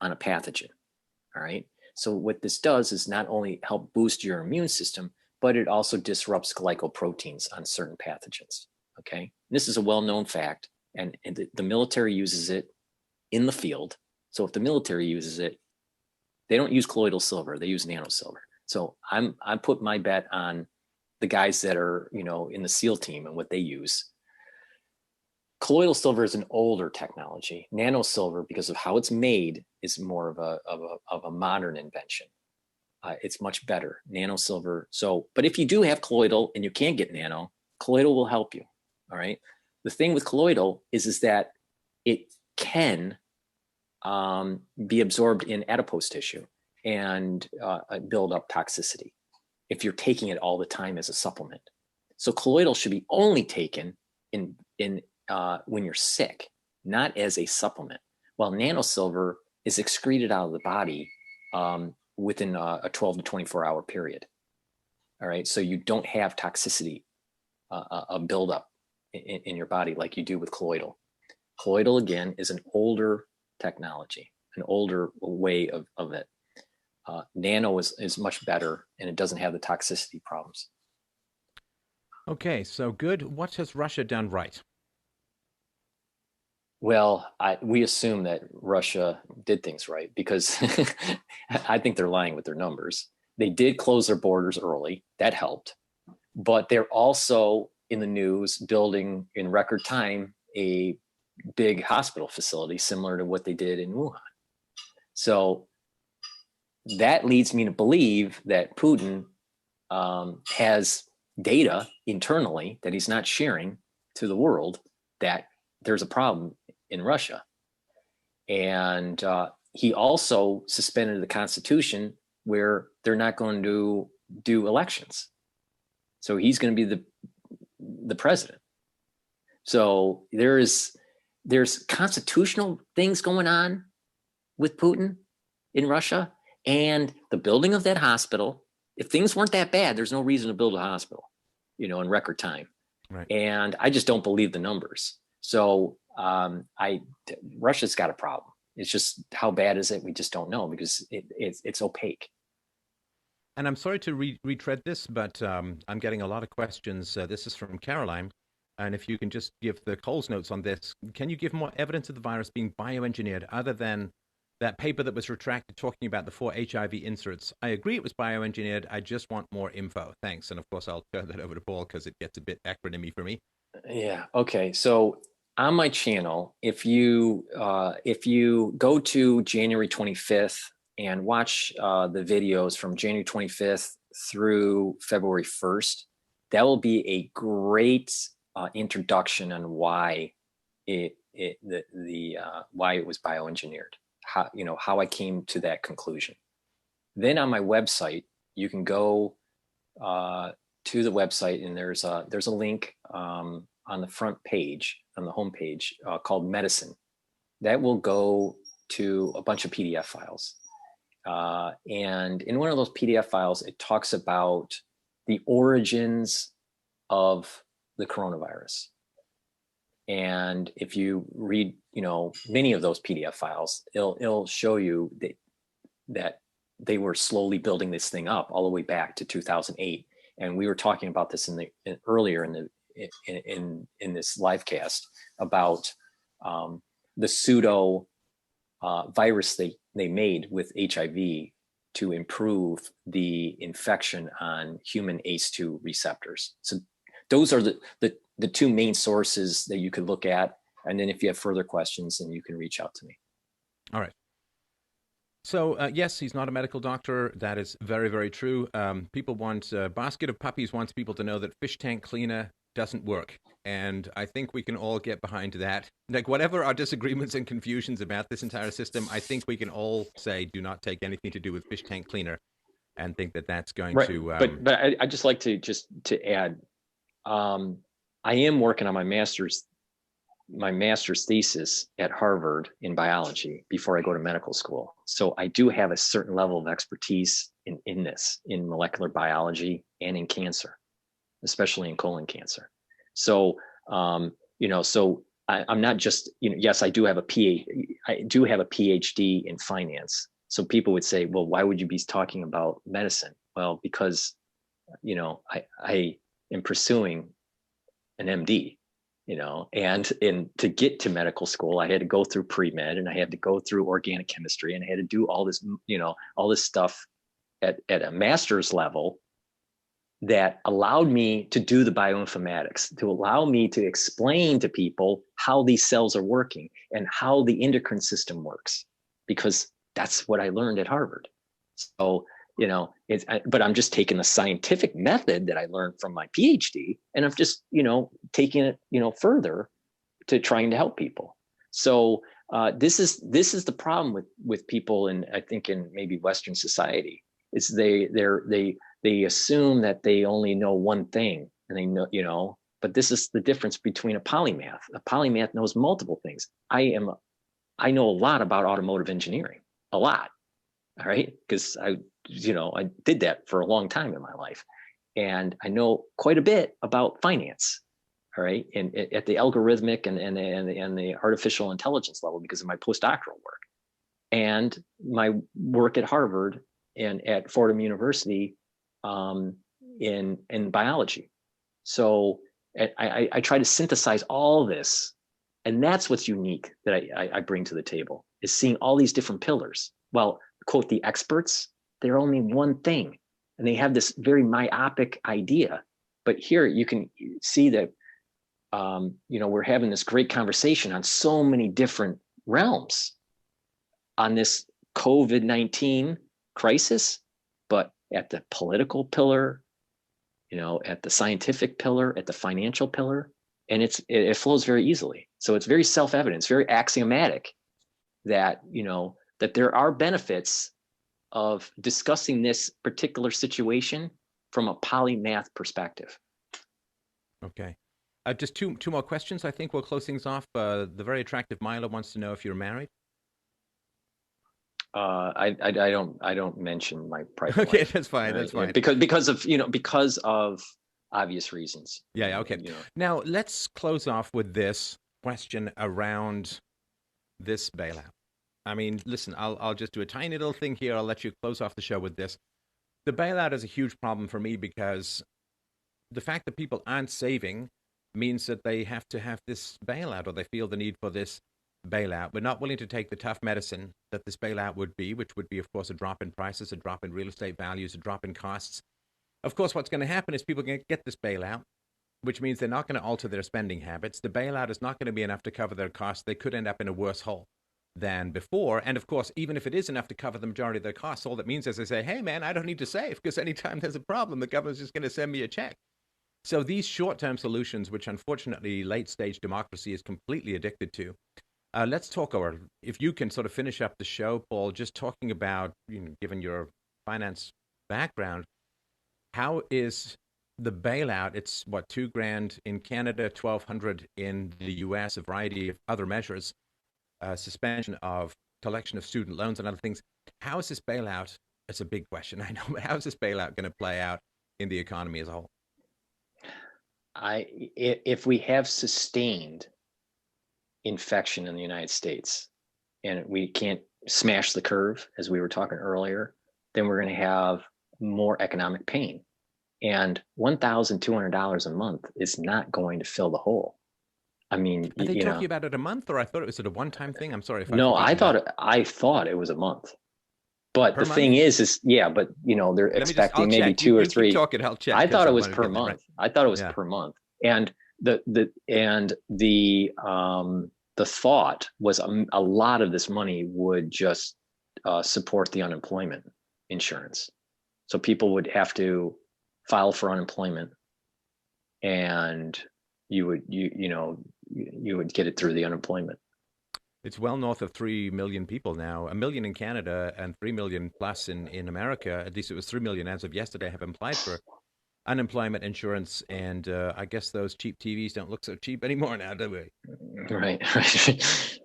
on a pathogen. All right. So what this does is not only help boost your immune system, but it also disrupts glycoproteins on certain pathogens. Okay. This is a well-known fact, and the military uses it in the field. So if the military uses it, they don't use colloidal silver, they use nanosilver. So I put my bet on the guys that are, in the SEAL team and what they use. Colloidal silver is an older technology. Nanosilver, because of how it's made, is more of a modern invention. It's much better, nanosilver. So, but if you do have colloidal and you can't get nano, colloidal will help you. All right. The thing with colloidal is that it can be absorbed in adipose tissue and build up toxicity if you're taking it all the time as a supplement. So colloidal should be only taken in when you're sick, not as a supplement. While nanosilver is excreted out of the body within a 12 to 24 hour period. All right, so you don't have toxicity, a buildup in your body like you do with colloidal. Colloidal, again, is an older technology, an older way of it. Nano is much better, and it doesn't have the toxicity problems. Okay, so good. What has Russia done right? Well, we assume that Russia did things right, because I think they're lying with their numbers. They did close their borders early. That helped. But they're also in the news building in record time a big hospital facility similar to what they did in Wuhan. So that leads me to believe that Putin has data internally that he's not sharing to the world that there's a problem in Russia. And he also suspended the Constitution where they're not going to do elections. So he's going to be the president. So there's constitutional things going on with Putin in Russia, and the building of that hospital. If things weren't that bad, there's no reason to build a hospital, in record time. Right. And I just don't believe the numbers. So Russia's got a problem. It's just, how bad is it? We just don't know, because it's opaque. And I'm sorry to retread this, but I'm getting a lot of questions. This is from Caroline. And if you can just give the Coles notes on this, can you give more evidence of the virus being bioengineered other than that paper that was retracted talking about the 4 HIV inserts? I agree it was bioengineered. I just want more info. Thanks. And of course, I'll turn that over to Paul because it gets a bit acronymy for me. Yeah. Okay. So on my channel, if you go to January 25th and watch the videos from January 25th through February 1st, that will be a great introduction on why why it was bioengineered, how I came to that conclusion. Then on my website, you can go to the website, and there's a link on the front page, on the home page, called Medicine. That will go to a bunch of PDF files. And in one of those PDF files, it talks about the origins of the coronavirus. And if you read, many of those PDF files, it'll show you that they were slowly building this thing up all the way back to 2008. And we were talking about this earlier in this live cast about the pseudo virus they made with HIV to improve the infection on human ACE2 receptors. So those are the two main sources that you could look at. And then if you have further questions, then you can reach out to me. All right. So, yes, he's not a medical doctor. That is very, very true. People want, Basket of Puppies wants people to know that fish tank cleaner doesn't work. And I think we can all get behind that. Like, whatever our disagreements and confusions about this entire system, I think we can all say, do not take anything to do with fish tank cleaner, and think that that's going to... But I just like to add, I am working on my master's thesis at Harvard in biology before I go to medical school. So I do have a certain level of expertise in molecular biology and in cancer, especially in colon cancer. So, so I'm not just, yes, I do have a PhD in finance. So people would say, well, why would you be talking about medicine? Well, because, I am pursuing an M.D., and to get to medical school, I had to go through pre-med, and I had to go through organic chemistry, and I had to do all this, all this stuff at a master's level that allowed me to do the bioinformatics, to allow me to explain to people how these cells are working and how the endocrine system works, because that's what I learned at Harvard. So, but I'm just taking the scientific method that I learned from my PhD, and I'm just, taking it, further to trying to help people. So this is the problem with people, and I think in maybe Western society, is they assume that they only know one thing, and they know, but this is the difference between a polymath. A polymath knows multiple things. I know a lot about automotive engineering, a lot. All right. Because I did that for a long time in my life, and I know quite a bit about finance. All right. And at the algorithmic and the artificial intelligence level, because of my postdoctoral work and my work at Harvard and at Fordham University in biology. So I try to synthesize all this, and that's what's unique that I bring to the table, is seeing all these different pillars. Well, quote, the experts, they're only one thing, and they have this very myopic idea. But here you can see that, we're having this great conversation on so many different realms on this COVID-19 crisis, but at the political pillar, at the scientific pillar, at the financial pillar, and it flows very easily. So it's very self-evident, it's very axiomatic that, that there are benefits of discussing this particular situation from a polymath perspective. Okay. Just two more questions. I think we'll close things off. The very attractive Milo wants to know if you're married. I don't mention my private Okay, life. that's fine. That's fine. Because of obvious reasons. Yeah. Okay. Now let's close off with this question around this bailout. I mean, listen, I'll just do a tiny little thing here. I'll let you close off the show with this. The bailout is a huge problem for me because the fact that people aren't saving means that they have to have this bailout, or they feel the need for this bailout. We're not willing to take the tough medicine that this bailout would be, which would be, of course, a drop in prices, a drop in real estate values, a drop in costs. Of course, what's going to happen is people are going to get this bailout, which means they're not going to alter their spending habits. The bailout is not going to be enough to cover their costs. They could end up in a worse hole than before. And of course, even if it is enough to cover the majority of their costs, all that means is they say, hey, man, I don't need to save, because anytime there's a problem, the government's just going to send me a check. So these short-term solutions, which unfortunately late-stage democracy is completely addicted to, let's talk, or if you can sort of finish up the show, Paul, just talking about, given your finance background, how is the bailout? It's what, $2,000 in Canada, $1,200 in the US, a variety of other measures, suspension of collection of student loans and other things. How is this bailout? It's a big question, I know, but how is this bailout going to play out in the economy as a whole? If we have sustained infection in the United States and we can't smash the curve, as we were talking earlier, then we're going to have more economic pain. And $1,200 a month is not going to fill the hole. I mean, are they talking about it a month, or I thought it was a one-time thing? I'm sorry if I no, I thought it was a month. But the thing is yeah, but they're expecting maybe two or three. Keep talking, I'll check. I thought it was per month. I thought it was per month. And the thought was a lot of this money would just support the unemployment insurance. So people would have to file for unemployment, and you would get it through the unemployment. It's well north of 3 million people now, 1 million in Canada and 3 million plus in America. At least it was 3 million as of yesterday have applied for unemployment insurance. And I guess those cheap TVs don't look so cheap anymore now, do we? Right.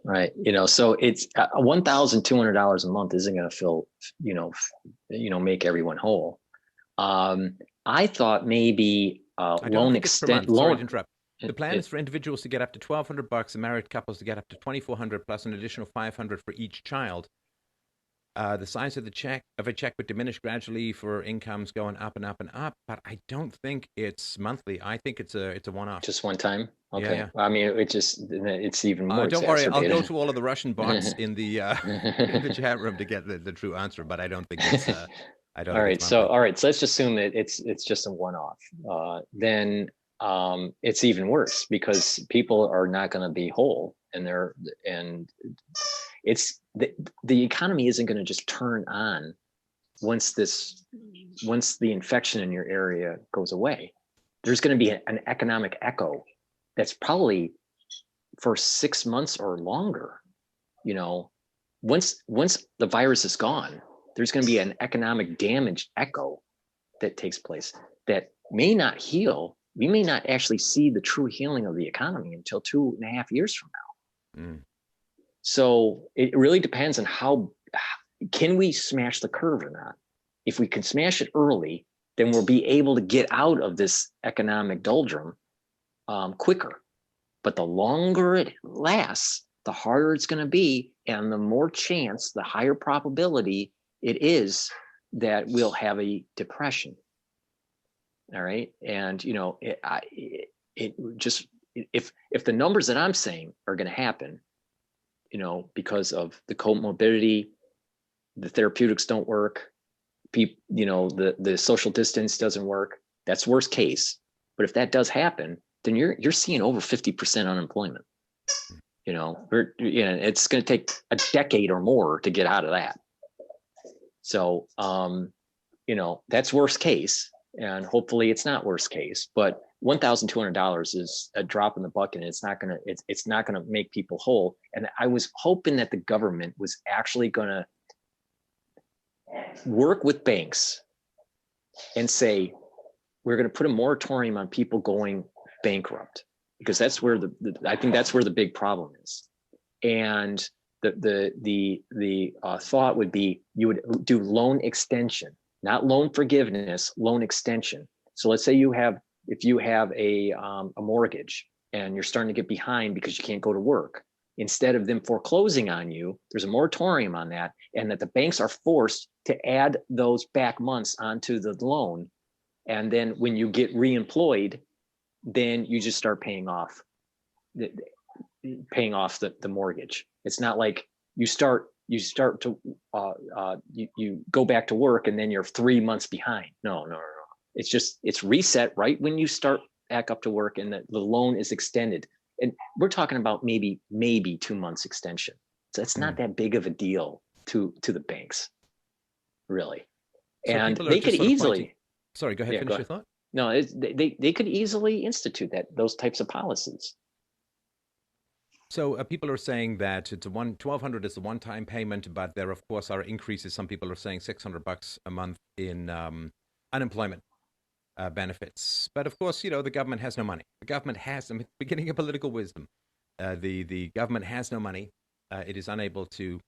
Right. So it's $1,200 a month isn't going to fill, make everyone whole. I thought maybe loan extent. Sorry to interrupt. The plan is for individuals to get up to $1,200 and married couples to get up to $2,400 plus an additional $500 for each child. The size of a check would diminish gradually for incomes going up and up and up, but I don't think it's monthly. I think it's a one-off. Just one time? Okay. Yeah. I mean, it's even more. Don't worry, I'll go to all of the Russian bots in the in the chat room to get the true answer, but I don't think it's. All right, so let's just assume that it's just a one-off. Then it's even worse because people are not going to be whole, and it's the economy isn't going to just turn on once the infection in your area goes away. There's going to be an economic echo that's probably for 6 months or longer. Once the virus is gone, there's going to be an economic damage echo that takes place that may not heal. We may not actually see the true healing of the economy until 2.5 years from now. Mm. So it really depends on how can we smash the curve or not. If we can smash it early, then we'll be able to get out of this economic doldrum quicker. But the longer it lasts, the harder it's going to be, and the more chance, the higher probability it is that we'll have a depression. All right. And, if the numbers that I'm saying are going to happen, because of the comorbidity, the therapeutics don't work, the social distance doesn't work, that's worst case. But if that does happen, then you're seeing over 50% unemployment. It's going to take a decade or more to get out of that. So, that's worst case, and hopefully it's not worst case, but $1,200 is a drop in the bucket, and it's not going to make people whole. And I was hoping that the government was actually going to work with banks and say, we're going to put a moratorium on people going bankrupt, because that's where I think that's where the big problem is. And the thought would be you would do loan extension, not loan forgiveness, loan extension. So let's say if you have a mortgage and you're starting to get behind because you can't go to work, instead of them foreclosing on you, there's a moratorium on that, and that the banks are forced to add those back months onto the loan. And then when you get reemployed, then you just start paying off the mortgage. It's not like you start to you go back to work and then you're 3 months behind. No. It's reset right when you start back up to work, and the loan is extended. And we're talking about maybe 2 months extension. So it's not that big of a deal to the banks, really. So and they could easily. Sorry, go ahead. Finish your thought. No, they could easily institute those types of policies. So people are saying that it's $1,200 is a one-time payment, but there, of course, are increases. Some people are saying $600 a month in unemployment benefits. But of course, the government has no money. The government has, beginning of political wisdom, the government has no money. It is unable to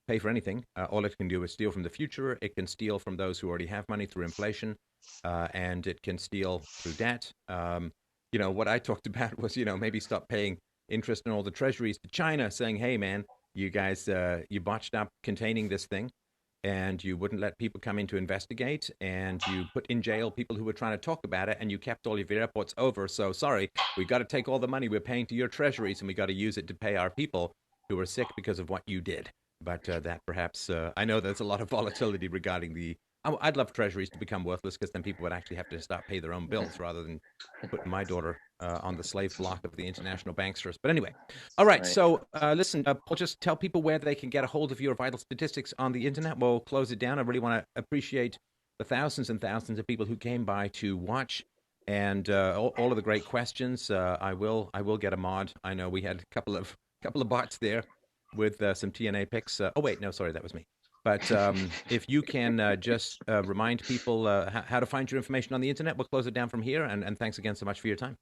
pay for anything. All it can do is steal from the future. It can steal from those who already have money through inflation, and it can steal through debt. What I talked about was, maybe stop paying interest in all the treasuries to China, saying, hey, man, you guys, you botched up containing this thing, and you wouldn't let people come in to investigate, and you put in jail people who were trying to talk about it, and you kept all of your airports over. So sorry, we've got to take all the money we're paying to your treasuries, and we got to use it to pay our people who are sick because of what you did. But that perhaps, I know there's a lot of volatility regarding I'd love treasuries to become worthless, because then people would actually have to start pay their own bills rather than putting my daughter on the slave block of the international banksters. But anyway, all right. So listen, Paul, just tell people where they can get a hold of your vital statistics on the internet. We'll close it down. I really want to appreciate the thousands and thousands of people who came by to watch, and all of the great questions. I will get a mod. I know we had a couple of bots there with some TNA picks. Oh wait, no, sorry, that was me. But if you can just remind people how to find your information on the internet, we'll close it down from here. And thanks again so much for your time.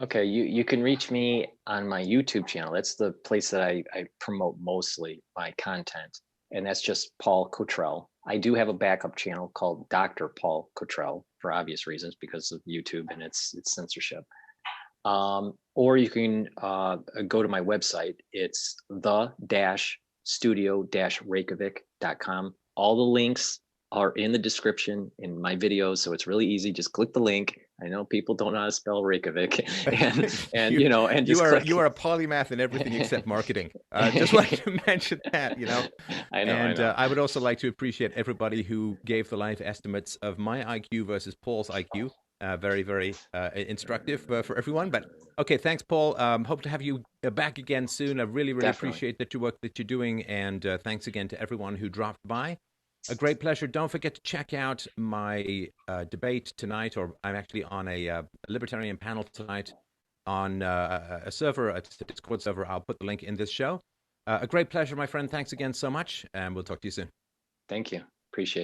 Okay, you can reach me on my YouTube channel. That's the place that I promote mostly my content, and that's just Paul Cottrell. I do have a backup channel called Dr. Paul Cottrell, for obvious reasons, because of YouTube and its censorship. Or you can go to my website. It's the-studio-reykjavik.com. All the links are in the description in my videos, so it's really easy. Just click the link. I know people don't know how to spell Reykjavik, and you are a polymath in everything except marketing. Just wanted to mention that, I know. I would also like to appreciate everybody who gave the live estimates of my IQ versus Paul's IQ. Very, very instructive for everyone. But okay, thanks, Paul. Hope to have you back again soon. I really, really appreciate the work that you're doing, and thanks again to everyone who dropped by. A great pleasure. Don't forget to check out my debate tonight, or I'm actually on a libertarian panel tonight on a server, a Discord server. I'll put the link in this show. A great pleasure, my friend. Thanks again so much, and we'll talk to you soon. Thank you. Appreciate it.